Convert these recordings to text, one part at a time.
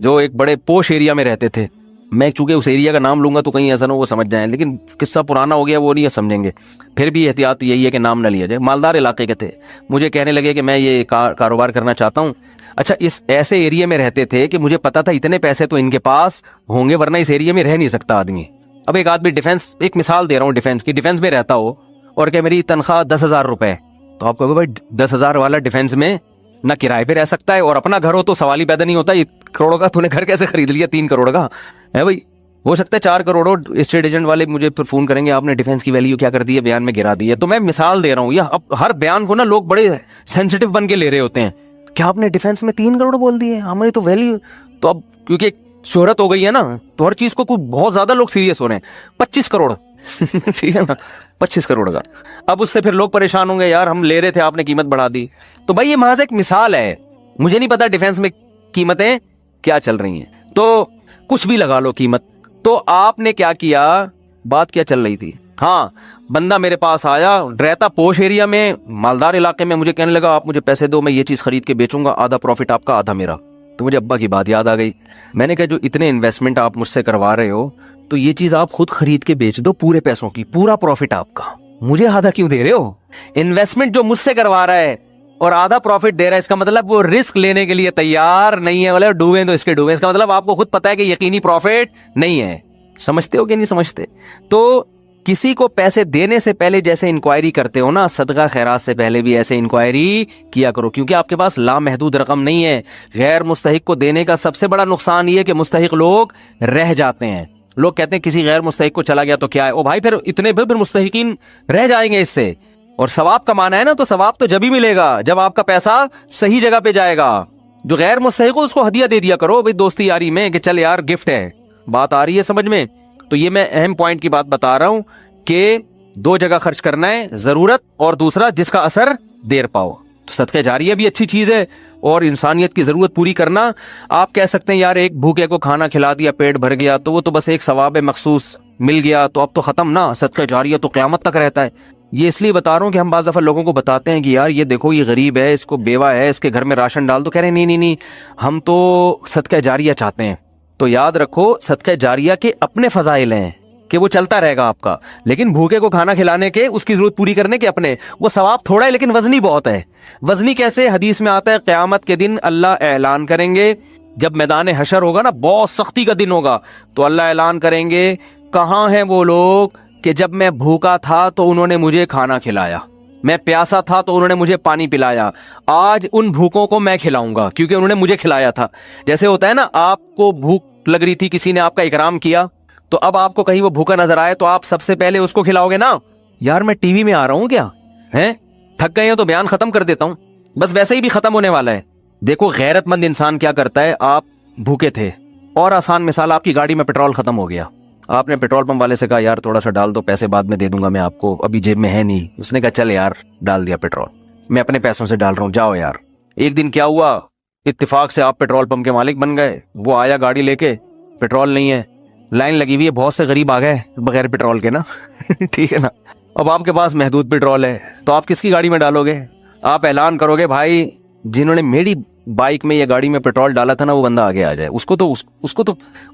جو ایک بڑے پوش ایریا میں رہتے تھے. میں چونکہ اس ایریا کا نام لوں گا تو کہیں ایسا نہ وہ سمجھ جائیں, لیکن قصہ پرانا ہو گیا, وہ نہیں سمجھیں گے, پھر بھی احتیاط یہی ہے کہ نام نہ لیا جائے. مالدار علاقے کے تھے, مجھے کہنے لگے کہ میں یہ کاروبار کرنا چاہتا ہوں. اچھا, اس ایسے ایریا میں رہتے تھے کہ مجھے پتا تھا اتنے پیسے تو ان کے پاس ہوں گے ورنہ اس ایریا میں رہ نہیں سکتا آدمی. اب ایک آدمی ڈیفینس, ایک مثال دے رہا ہوں ڈیفینس کی, ڈیفینس میں رہتا ہو اور کہ میری تنخواہ 10,000 روپے, تو آپ کہو بھائی 10,000 والا ڈیفینس میں نہ کرائے پہ رہ سکتا ہے اور اپنا گھر ہو تو سوال ہی پیدا نہیں ہوتا, یہ کروڑوں کا تو نے گھر کیسے خرید لیا, 3 کروڑ کا ہے بھائی, ہو سکتا ہے 4 کروڑ. اسٹیٹ ایجنٹ والے مجھے پھر فون کریں گے آپ نے ڈیفینس کی ویلیو کیا کر دی ہے, بیان میں گرا دی ہے. تو میں مثال دے رہا ہوں, یہ اب ہر بیان کو نا لوگ بڑے سینسٹیو بن کے لے رہے ہوتے ہیں کہ آپ نے ڈیفینس میں 3 کروڑ بول دیے, ہماری تو ویلیو. تو اب کیونکہ شہرت ہو گئی ہے نا, تو ہر چیز کو کوئی بہت زیادہ لوگ سیریس ہو رہے ہیں. 25 کروڑ ٹھیک ہے نا, 25 کروڑ کا. اب اس سے پھر لوگ پریشان ہوں گے, یار ہم لے رہے تھے آپ نے قیمت بڑھا دی. تو بھائی یہ محض ایک مثال ہے, مجھے نہیں پتا ڈیفینس میں قیمتیں کیا چل رہی ہیں, تو کچھ بھی لگا لو قیمت. تو آپ نے کیا کیا, بات کیا چل رہی تھی, ہاں بندہ میرے پاس آیا, رہتا پوش ایریا میں, مالدار علاقے میں, مجھے کہنے لگا آپ مجھے پیسے دو, میں یہ چیز خرید کے بیچوں گا, آدھا پروفٹ آپ کا آدھا میرا. تو مجھے ابا کی بات یاد آ گئی. میں نے کہا جو اتنے انویسٹمنٹ آپ مجھ سے کروا رہے ہو تو یہ چیز آپ خود خرید کے بیچ دو پورے پیسوں کی, پورا پروفٹ آپ کا, مجھے آدھا کیوں دے رہے ہو؟ انویسٹمنٹ جو مجھ سے کروا رہا ہے اور آدھا پروفٹ دے رہا ہے, اس کا مطلب وہ رسک لینے کے لیے تیار نہیں ہے. بولے ڈوبیں تو اس کے ڈوبیں, اس کا مطلب آپ کو خود پتا ہے کہ یقینی پروفٹ نہیں ہے. سمجھتے ہو کہ نہیں سمجھتے؟ تو کسی کو پیسے دینے سے پہلے جیسے انکوائری کرتے ہو نا, صدقہ خیرات سے پہلے بھی ایسے انکوائری کیا کرو, کیونکہ آپ کے پاس لامحدود رقم نہیں ہے. غیر مستحق کو دینے کا سب سے بڑا نقصان یہ ہے کہ مستحق لوگ رہ جاتے ہیں. لوگ کہتے ہیں کسی غیر مستحق کو چلا گیا تو کیا ہے, او بھائی پھر اتنے پھر مستحقین رہ جائیں گے اس سے. اور ثواب کمانا ہے نا, تو ثواب تو جب ہی ملے گا جب آپ کا پیسہ صحیح جگہ پہ جائے گا. جو غیر مستحق ہو اس کو ہدیہ دے دیا کرو بھائی دوستی یاری میں, کہ چل یار گفٹ ہے. بات آ رہی ہے سمجھ میں؟ تو یہ میں اہم پوائنٹ کی بات بتا رہا ہوں کہ 2 جگہ خرچ کرنا ہے, ضرورت اور دوسرا جس کا اثر دیر پاؤ. تو صدقہ جاریہ بھی اچھی چیز ہے, اور انسانیت کی ضرورت پوری کرنا. آپ کہہ سکتے ہیں یار ایک بھوکے کو کھانا کھلا دیا, پیٹ بھر گیا, تو وہ تو بس ایک ثواب مخصوص مل گیا, تو اب تو ختم نا. صدقہ جاریہ تو قیامت تک رہتا ہے. یہ اس لیے بتا رہا ہوں کہ ہم بعض دفعہ لوگوں کو بتاتے ہیں کہ یار یہ دیکھو یہ غریب ہے, اس کو بیوہ ہے, اس کے گھر میں راشن ڈال دو, کہہ رہے ہیں نہیں ہم تو صدقہ جاریہ چاہتے ہیں. تو یاد رکھو صدقہ جاریہ کے اپنے فضائل ہیں کہ وہ چلتا رہے گا آپ کا, لیکن بھوکے کو کھانا کھلانے کے, اس کی ضرورت پوری کرنے کے اپنے, وہ ثواب تھوڑا ہے لیکن وزنی بہت ہے. وزنی کیسے؟ حدیث میں آتا ہے قیامت کے دن اللہ اعلان کریں گے, جب میدان حشر ہوگا نا, بہت سختی کا دن ہوگا, تو اللہ اعلان کریں گے کہاں ہیں وہ لوگ کہ جب میں بھوکا تھا تو انہوں نے مجھے کھانا کھلایا, میں پیاسا تھا تو انہوں نے مجھے پانی پلایا, آج ان بھوکوں کو میں کھلاؤں گا کیونکہ انہوں نے مجھے کھلایا تھا. جیسے ہوتا ہے نا, آپ کو بھوک لگ رہی تھی, کسی نے آپ کا اکرام کیا, تو اب آپ کو کہیں وہ بھوکا نظر آئے تو آپ سب سے پہلے اس کو کھلاؤ گے نا. یار میں ٹی وی میں آ رہا ہوں کیا ہیں, تھک گئے ہو تو بیان ختم کر دیتا ہوں, بس ویسے ہی بھی ختم ہونے والا ہے. دیکھو غیرت مند انسان کیا کرتا ہے, آپ بھوکے تھے, اور آسان مثال, آپ کی گاڑی میں پیٹرول ختم ہو گیا, آپ نے پیٹرول پمپ والے سے کہا یار تھوڑا سا ڈال دو, پیسے بعد میں دے دوں گا میں آپ کو, ابھی جیب میں ہے نہیں. اس نے کہا چل یار ڈال دیا پیٹرول, میں اپنے پیسوں سے ڈال رہا ہوں, جاؤ یار. ایک دن کیا ہوا, اتفاق سے آپ پیٹرول پمپ کے مالک بن گئے, وہ آیا گاڑی لے کے, پیٹرول نہیں ہے, لائن لگی ہوئی ہے, بہت سے غریب آ گئے بغیر پیٹرول کے نا ٹھیک ہے نا. اب آپ کے پاس محدود پیٹرول ہے, تو آپ کس کی گاڑی میں ڈالو گے؟ آپ اعلان کرو گے بھائی جنہوں نے میری بائک میں یا گاڑی میں پیٹرول ڈالا تھا نا, وہ بندہ آگے آ جائے, اس کو تو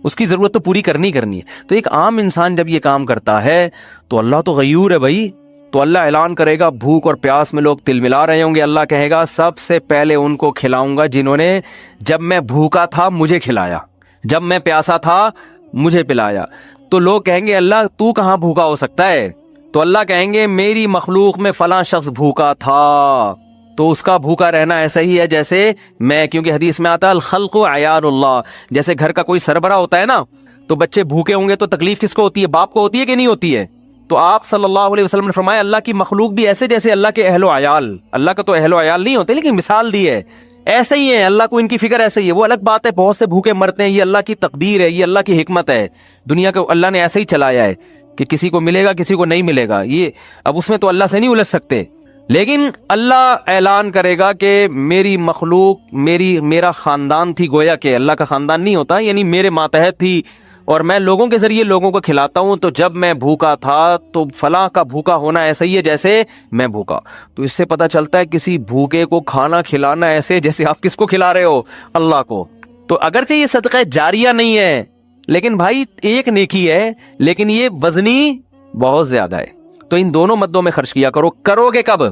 اس کی ضرورت تو پوری کرنی ہے. تو ایک عام انسان جب یہ کام کرتا ہے تو اللہ تو غیور ہے بھائی, تو اللہ اعلان کرے گا, بھوک اور پیاس میں لوگ تل ملا رہے ہوں گے, اللہ کہے گا سب سے پہلے ان کو کھلاؤں گا جنہوں نے جب میں بھوکا تھا مجھے کھلایا, جب میں پیاسا تھا مجھے پلایا. تو لوگ کہیں گے اللہ تو کہاں بھوکا ہو سکتا ہے, تو اللہ کہیں گے میری مخلوق میں فلاں شخص بھوکا تھا, تو اس کا بھوکا رہنا ایسا ہی ہے جیسے میں, کیونکہ حدیث میں آتا ہے الخلق عیال اللہ. جیسے گھر کا کوئی سربراہ ہوتا ہے نا, تو بچے بھوکے ہوں گے تو تکلیف کس کو ہوتی ہے, باپ کو ہوتی ہے کہ نہیں ہوتی ہے؟ تو آپ صلی اللہ علیہ وسلم نے فرمایا اللہ کی مخلوق بھی ایسے جیسے اللہ کے اہل و عیال, اللہ کا تو اہل و عیال نہیں ہوتے لیکن مثال دی ہے, ایسے ہی ہے. اللہ کو ان کی فکر ایسے ہی ہے. وہ الگ بات ہے بہت سے بھوکے مرتے ہیں, یہ اللہ کی تقدیر ہے, یہ اللہ کی حکمت ہے, دنیا کو اللہ نے ایسے ہی چلایا ہے کہ کسی کو ملے گا کسی کو نہیں ملے گا. یہ اب اس میں تو اللہ سے نہیں الجھ سکتے, لیکن اللہ اعلان کرے گا کہ میری مخلوق میرا خاندان تھی, گویا کہ اللہ کا خاندان نہیں ہوتا, یعنی میرے ماتحت تھی, اور میں لوگوں کے ذریعے لوگوں کو کھلاتا ہوں. تو جب میں بھوکا تھا تو فلاں کا بھوکا ہونا ایسا ہی ہے جیسے میں بھوکا. تو اس سے پتہ چلتا ہے کسی بھوکے کو کھانا کھلانا ایسے جیسے آپ کس کو کھلا رہے ہو, اللہ کو. تو اگرچہ یہ صدقہ جاریہ نہیں ہے لیکن بھائی ایک نیکی ہے، لیکن یہ وزنی بہت زیادہ ہے. تو ان دونوں مدوں میں خرچ کیا کرو. کرو گے کب؟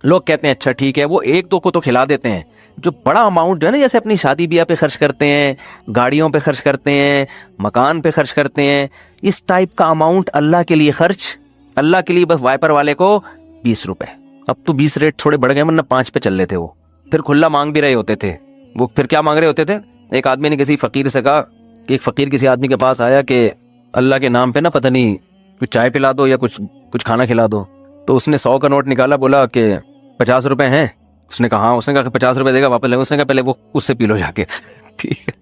لوگ کہتے ہیں اچھا ٹھیک ہے، وہ ایک دو کو تو کھلا دیتے ہیں. جو بڑا اماؤنٹ جو ہے نا، جیسے اپنی شادی بیاہ پہ خرچ کرتے ہیں، گاڑیوں پہ خرچ کرتے ہیں، مکان پہ خرچ کرتے ہیں، اس ٹائپ کا اماؤنٹ اللہ کے لیے خرچ. اللہ کے لیے بس وائپر والے کو 20 روپے. اب تو 20 ریٹ تھوڑے بڑھ گئے، ورنہ 5 پہ چل رہے تھے. وہ پھر کھلا مانگ بھی رہے ہوتے تھے. وہ پھر کیا مانگ رہے ہوتے تھے؟ ایک آدمی نے کسی فقیر سے کہا کہ ایک فقیر کسی آدمی کے پاس آیا کہ اللہ کے نام پہ نا پتہ نہیں کچھ چائے پلا دو یا کچھ کھانا کھلا دو. تو اس نے 100 کا نوٹ نکالا، بولا کہ 50 روپے ہیں. اس نے کہا ہاں. اس نے کہا کہ 50 روپے دے گا واپس لے گا. اس نے کہا پہلے وہ اس سے پی لو جا کے. ٹھیک ہے،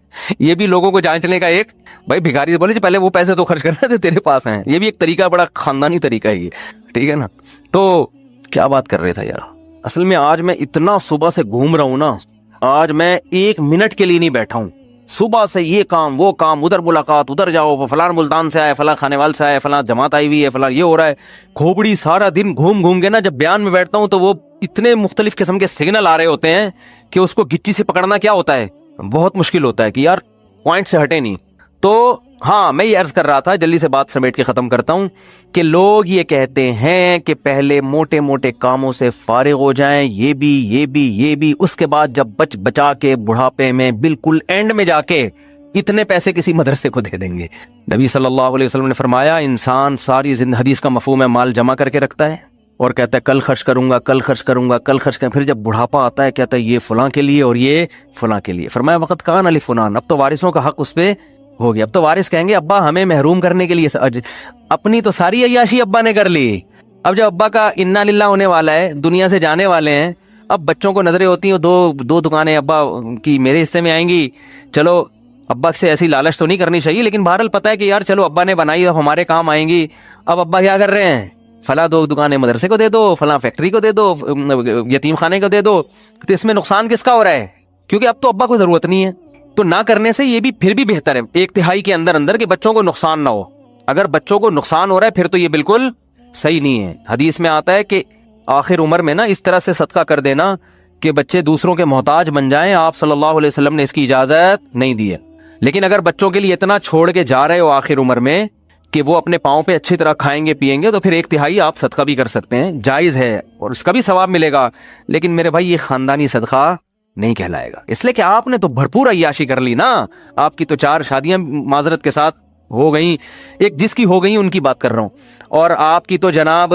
یہ بھی لوگوں کو جانچنے کا ایک بھائی بھکاری بولے پہلے وہ پیسے تو خرچ کرنا تھے تیرے پاس ہیں. یہ بھی ایک طریقہ، بڑا خاندانی طریقہ ہے یہ. ٹھیک ہے نا. تو کیا بات کر رہے تھا یار؟ اصل میں آج میں اتنا صبح سے گھوم رہا ہوں نا، آج میں 1 منٹ کے لیے نہیں بیٹھا ہوں. صبح سے یہ کام وہ کام، ادھر ملاقات، ادھر جاؤ، فلاں ملتان سے آئے، فلاں کھانے وال سے آئے، فلاں جماعت آئی ہوئی ہے، فلاں یہ ہو رہا ہے. کھوپڑی سارا دن گھوم کے نا جب بیان میں بیٹھتا ہوں تو وہ اتنے مختلف قسم کے سگنل آ رہے ہوتے ہیں کہ اس کو گچی سے پکڑنا کیا ہوتا ہے، بہت مشکل ہوتا ہے کہ یار پوائنٹ سے ہٹے نہیں. تو ہاں، میں یہ عرض کر رہا تھا، جلدی سے بات سمیٹ کے ختم کرتا ہوں، کہ لوگ یہ کہتے ہیں کہ پہلے موٹے موٹے کاموں سے فارغ ہو جائیں، یہ بھی، اس کے بعد جب بچا کے بڑھاپے میں بالکل اینڈ میں جا کے اتنے پیسے کسی مدرسے کو دے دیں گے. نبی صلی اللہ علیہ وسلم نے فرمایا انسان ساری زندگی، حدیث کا مفہوم ہے، مال جمع کر کے رکھتا ہے اور کہتا ہے کل خرچ کروں گا، کل خرچ کروں گا، کل خرچ کروں. پھر جب بڑھاپا آتا ہے کہتا ہے یہ فلاں کے لیے اور یہ فلاں کے لیے. فرمایا وقت کان علی فلان، اب تو وارثوں کا حق اس پہ ہو گیا. اب تو وارث کہیں گے ابا ہمیں محروم کرنے کے لیے اپنی تو ساری عیاشی ابا نے کر لی. اب جب ابا کا انا للہ ہونے والا ہے، دنیا سے جانے والے ہیں، اب بچوں کو نظریں ہوتی ہیں دو دکانیں ابا کی میرے حصے میں آئیں گی. چلو ابا سے ایسی لالچ تو نہیں کرنی چاہیے، لیکن بہرحال پتہ ہے کہ یار چلو ابا نے بنائی، اب ہمارے کام آئیں گی. اب ابا کیا کر رہے ہیں؟ فلاں 2 دکانیں مدرسے کو دے دو، فلاں فیکٹری کو دے دو، یتیم خانے کو دے دو. تو اس میں نقصان کس کا ہو رہا ہے؟ کیونکہ اب تو ابا کو ضرورت نہیں ہے. تو نہ کرنے سے یہ بھی پھر بھی بہتر ہے 1/3 کے اندر کہ بچوں کو نقصان نہ ہو. اگر بچوں کو نقصان ہو رہا ہے پھر تو یہ بالکل صحیح نہیں ہے. حدیث میں آتا ہے کہ آخر عمر میں نا اس طرح سے صدقہ کر دینا کہ بچے دوسروں کے محتاج بن جائیں. آپ صلی اللہ علیہ وسلم نے اس کی اجازت نہیں دی ہے. لیکن اگر بچوں کے لیے اتنا چھوڑ کے جا رہے ہو آخر عمر میں کہ وہ اپنے پاؤں پہ اچھی طرح کھائیں گے پیئیں گے، تو پھر 1/3 آپ صدقہ بھی کر سکتے ہیں، جائز ہے اور اس کا بھی ثواب ملے گا. لیکن میرے بھائی یہ خاندانی صدقہ نہیں کہلائے گا، اس لیے کہ آپ نے تو بھرپور عیاشی کر لی نا. آپ کی تو 4 شادیاں معذرت کے ساتھ ہو گئیں، ایک جس کی ہو گئی ان کی بات کر رہا ہوں، اور آپ کی تو جناب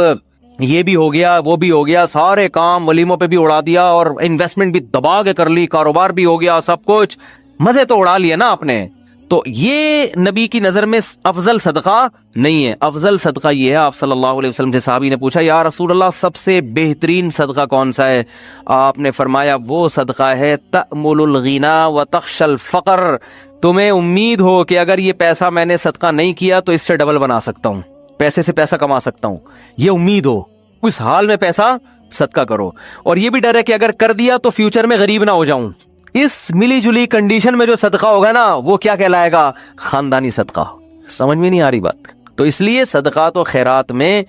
یہ بھی ہو گیا وہ بھی ہو گیا، سارے کام ولیموں پہ بھی اڑا دیا اور انویسٹمنٹ بھی دبا کے کر لی، کاروبار بھی ہو گیا، سب کچھ مزے تو اڑا لیے نا آپ نے. تو یہ نبی کی نظر میں افضل صدقہ نہیں ہے. افضل صدقہ یہ ہے، آپ صلی اللہ علیہ وسلم سے صحابی نے پوچھا یا رسول اللہ سب سے بہترین صدقہ کون سا ہے؟ آپ نے فرمایا وہ صدقہ ہے تأمل الغنا وتخشى الفقر، تمہیں امید ہو کہ اگر یہ پیسہ میں نے صدقہ نہیں کیا تو اس سے ڈبل بنا سکتا ہوں، پیسے سے پیسہ کما سکتا ہوں، یہ امید ہو، اس حال میں پیسہ صدقہ کرو. اور یہ بھی ڈر ہے کہ اگر کر دیا تو فیوچر میں غریب نہ ہو جاؤں. اس ملی جلی کنڈیشن میں جو صدقہ ہوگا نا وہ کیا کہلائے گا؟ خاندانی صدقہ. سمجھ میں نہیں آ رہی بات؟ تو اس لیے صدقات و خیرات میں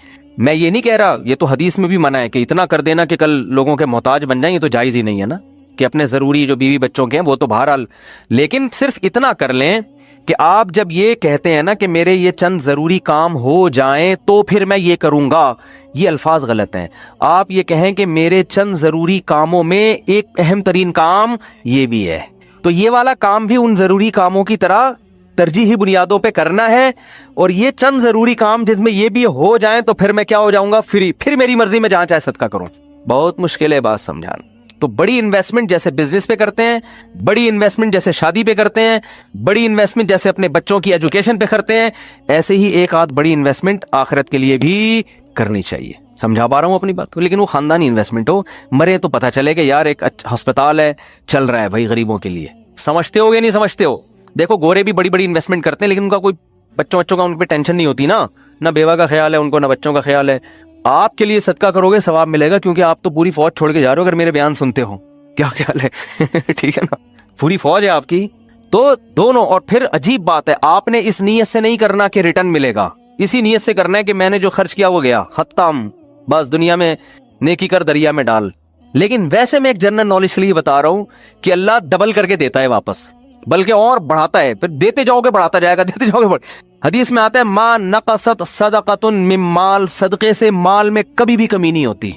یہ نہیں کہہ رہا، یہ تو حدیث میں بھی منع ہے کہ اتنا کر دینا کہ کل لوگوں کے محتاج بن جائیں، یہ تو جائز ہی نہیں ہے نا، کہ اپنے ضروری جو بیوی بچوں کے ہیں وہ تو بہرحال، لیکن صرف اتنا کر لیں کہ آپ جب یہ کہتے ہیں نا کہ میرے یہ چند ضروری کام ہو جائیں تو پھر میں یہ کروں گا، یہ الفاظ غلط ہیں. آپ یہ کہیں کہ میرے چند ضروری کاموں میں ایک اہم ترین کام یہ بھی ہے، تو یہ والا کام بھی ان ضروری کاموں کی طرح ترجیحی بنیادوں پہ کرنا ہے، اور یہ چند ضروری کام جس میں یہ بھی ہو جائیں تو پھر میں کیا ہو جاؤں گا؟ فری، پھر میری مرضی میں جہاں چاہے صدقہ کروں. بہت مشکل ہے بات سمجھانا. تو بڑی انویسٹمنٹ جیسے بزنس پہ کرتے ہیں، بڑی انویسٹمنٹ جیسے شادی پہ کرتے ہیں، بڑی انویسٹمنٹ جیسے اپنے بچوں کی ایجوکیشن پہ کرتے ہیں، ایسے ہی ایک آدھ بڑی انویسٹمنٹ آخرت کے لیے بھی کرنی چاہیے. سمجھا پا رہا ہوں اپنی بات کو؟ لیکن وہ خاندانی انویسٹمنٹ ہو، مرے تو پتہ چلے کہ یار ایک ہسپتال ہے چل رہا ہے بھائی غریبوں کے لیے. سمجھتے ہو یا نہیں سمجھتے ہو؟ دیکھو گورے بھی بڑی بڑی انویسٹمنٹ کرتے ہیں لیکن ان کا کوئی بچوں کا ان پہ ٹینشن نہیں ہوتی نا، نہ بیوہ کا خیال ہے ان کو، نہ بچوں کا خیال ہے. آپ کے لیے صدقہ کرو گے ثواب ملے گا، کیونکہ آپ تو پوری فوج چھوڑ کے جا رہے ہو. اگر میرے بیان سنتے ہو کیا خیال ہے؟ ٹھیک ہے نا، پوری فوج ہے آپ کی. تو دونوں، اور پھر عجیب بات ہے آپ نے اس نیت سے نہیں کرنا کہ ریٹرن ملے گا، اسی نیت سے کرنا ہے کہ میں نے جو خرچ کیا وہ گیا، ختم، بس دنیا میں نیکی کر دریا میں ڈال. لیکن ویسے میں ایک جنرل نالج کے لیے بتا رہا ہوں کہ اللہ ڈبل کر کے دیتا ہے واپس. بلکہ اور بڑھاتا ہے، پھر دیتے جاؤ گے بڑھاتا جائے گا، دیتے جاؤ گے حدیث میں آتا ہے ما نقصت صدقۃ من مال، صدقے سے مال میں کبھی بھی کمی نہیں ہوتی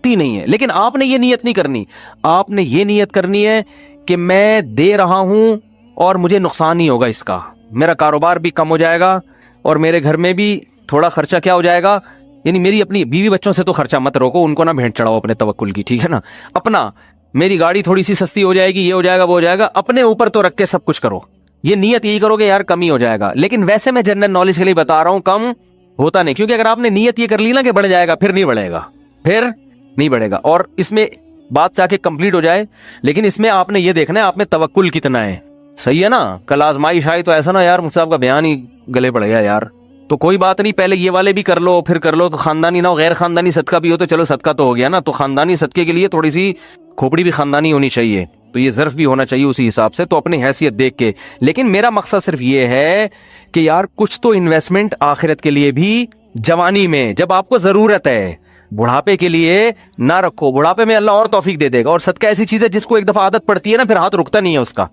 نہیں ہے. لیکن آپ نے یہ نیت نہیں کرنی، آپ نے یہ نیت کرنی ہے کہ میں دے رہا ہوں اور مجھے نقصان نہیں ہوگا اس کا، میرا کاروبار بھی کم ہو جائے گا اور میرے گھر میں بھی تھوڑا خرچہ کیا ہو جائے گا. یعنی میری اپنی بیوی بچوں سے تو خرچہ مت روکو، ان کو نہ بھیڑ چڑھاؤ اپنے توکل کی، ٹھیک ہے نا. اپنا میری گاڑی تھوڑی سی سستی ہو جائے گی، یہ ہو جائے گا وہ ہو جائے گا، اپنے اوپر تو رکھ کے سب کچھ کرو. یہ نیت یہی کرو کہ یار کمی ہو جائے گا. لیکن ویسے میں جنرل نالج کے لیے بتا رہا ہوں کم ہوتا نہیں، کیونکہ اگر آپ نے نیت یہ کر لی نا کہ بڑھ جائے گا، پھر نہیں بڑھے گا، پھر نہیں بڑھے گا. اور اس میں بات چاہ کے کمپلیٹ ہو جائے، لیکن اس میں آپ نے یہ دیکھنا ہے آپ میں توکل کتنا ہے. صحیح ہے نا. کل آزمائش آئی تو ایسا نا یار مجھ سے آپ کا بیان ہی گلے پڑ گیا یار، تو کوئی بات نہیں، پہلے یہ والے بھی کر لو پھر کر لو، تو خاندانی نہ ہو، غیر خاندانی صدقہ بھی ہو تو چلو صدقہ تو ہو گیا نا. تو خاندانی صدقے کے لیے تھوڑی سی کھوپڑی بھی خاندانی ہونی چاہیے، تو یہ ظرف بھی ہونا چاہیے اسی حساب سے، تو اپنی حیثیت دیکھ کے. لیکن میرا مقصد صرف یہ ہے کہ یار کچھ تو انویسٹمنٹ آخرت کے لیے بھی جوانی میں جب آپ کو ضرورت ہے، بڑھاپے کے لیے نہ رکھو. بڑھاپے میں اللہ اور توفیق دے دے گا. اور صدقہ ایسی چیز ہے جس کو ایک دفعہ عادت پڑتی ہے نا، پھر ہاتھ رکتا نہیں ہے اس کا.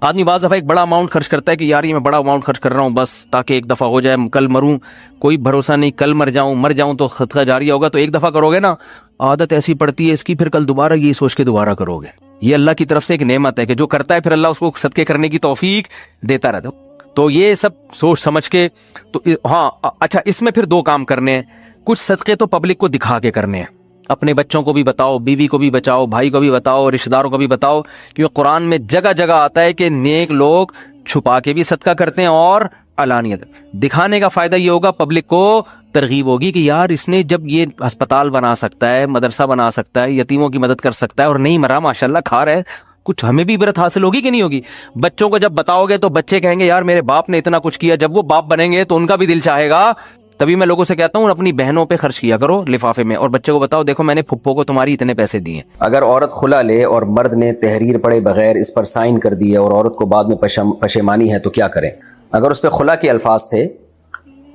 آدمی بعض دفعہ ایک بڑا اماؤنٹ خرچ کرتا ہے کہ یار یہ میں بڑا اماؤنٹ خرچ کر رہا ہوں بس تاکہ ایک دفعہ ہو جائے، کل مروں کوئی بھروسہ نہیں، کل مر جاؤں تو صدقہ جاریہ ہوگا. تو ایک دفعہ کرو گے نا، عادت ایسی پڑتی ہے اس کی، پھر کل دوبارہ یہ سوچ کے دوبارہ کرو گے. یہ اللہ کی طرف سے ایک نعمت ہے کہ جو کرتا ہے پھر اللہ اس کو صدقے کرنے کی توفیق دیتا رہتا. تو یہ سب سوچ سمجھ کے. تو ہاں اچھا، اس میں پھر دو کام کرنے ہیں. کچھ صدقے تو پبلک کو دکھا کے کرنے ہیں، اپنے بچوں کو بھی بتاؤ، بیوی کو بھی بچاؤ، بھائی کو بھی بتاؤ، رشتہ داروں کو بھی بتاؤ. کیونکہ قرآن میں جگہ جگہ آتا ہے کہ نیک لوگ چھپا کے بھی صدقہ کرتے ہیں اور علانیت. دکھانے کا فائدہ یہ ہوگا پبلک کو ترغیب ہوگی کہ یار اس نے جب یہ ہسپتال بنا سکتا ہے، مدرسہ بنا سکتا ہے، یتیموں کی مدد کر سکتا ہے اور نہیں مرا ماشاءاللہ کھا رہا ہے، کچھ ہمیں بھی عبرت حاصل ہوگی کہ نہیں ہوگی. بچوں کو جب بتاؤ گے تو بچے کہیں گے یار میرے باپ نے اتنا کچھ کیا. جب وہ باپ بنیں گے تو ان کا بھی دل چاہے گا. تبھی میں لوگوں سے کہتا ہوں اپنی بہنوں پہ خرچ کیا کرو لفافے میں، اور بچے کو بتاؤ دیکھو میں نے پھپھو کو تمہاری اتنے پیسے دیے. اگر عورت خلا لے اور مرد نے تحریر پڑھے بغیر اس پر سائن کر دیے اور عورت کو بعد میں پشیمانی ہے تو کیا کریں؟ اگر اس پہ خلا کے الفاظ تھے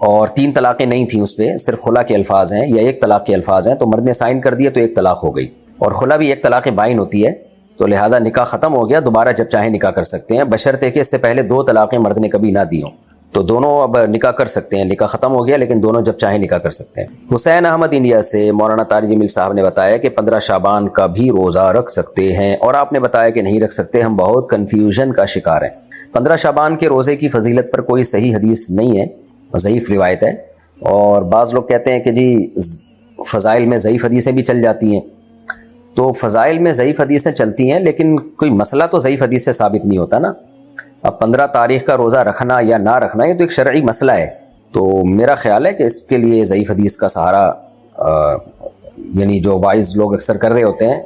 اور 3 طلاقیں نہیں تھیں، اس پہ صرف خلا کے الفاظ ہیں یا 1 طلاق کے الفاظ ہیں، تو مرد نے سائن کر دیا تو 1 طلاق ہو گئی. اور خلا بھی 1 طلاق بائن ہوتی ہے، تو لہذا نکاح ختم ہو گیا، دوبارہ جب چاہیں نکاح کر سکتے ہیں، بشرطے کہ اس سے پہلے 2 طلاقیں مرد نے کبھی نہ دی ہوں. تو دونوں اب نکاح کر سکتے ہیں، نکاح ختم ہو گیا لیکن دونوں جب چاہیں نکاح کر سکتے ہیں. حسین احمد انڈیا سے مولانا طارق جمیل صاحب نے بتایا کہ 15 شعبان کا بھی روزہ رکھ سکتے ہیں، اور آپ نے بتایا کہ نہیں رکھ سکتے. ہم بہت کنفیوژن کا شکار ہیں. 15 شعبان کے روزے کی فضیلت پر کوئی صحیح حدیث نہیں ہے، ضعیف روایت ہے. اور بعض لوگ کہتے ہیں کہ جی فضائل میں ضعیف حدیثیں بھی چل جاتی ہیں. تو فضائل میں ضعیف حدیثیں چلتی ہیں لیکن کوئی مسئلہ تو ضعیف حدیث سے ثابت نہیں ہوتا نا. اب 15 تاریخ کا روزہ رکھنا یا نہ رکھنا یہ تو ایک شرعی مسئلہ ہے. تو میرا خیال ہے کہ اس کے لیے ضعیف حدیث کا سہارا یعنی جو وائز لوگ اکثر کر رہے ہوتے ہیں.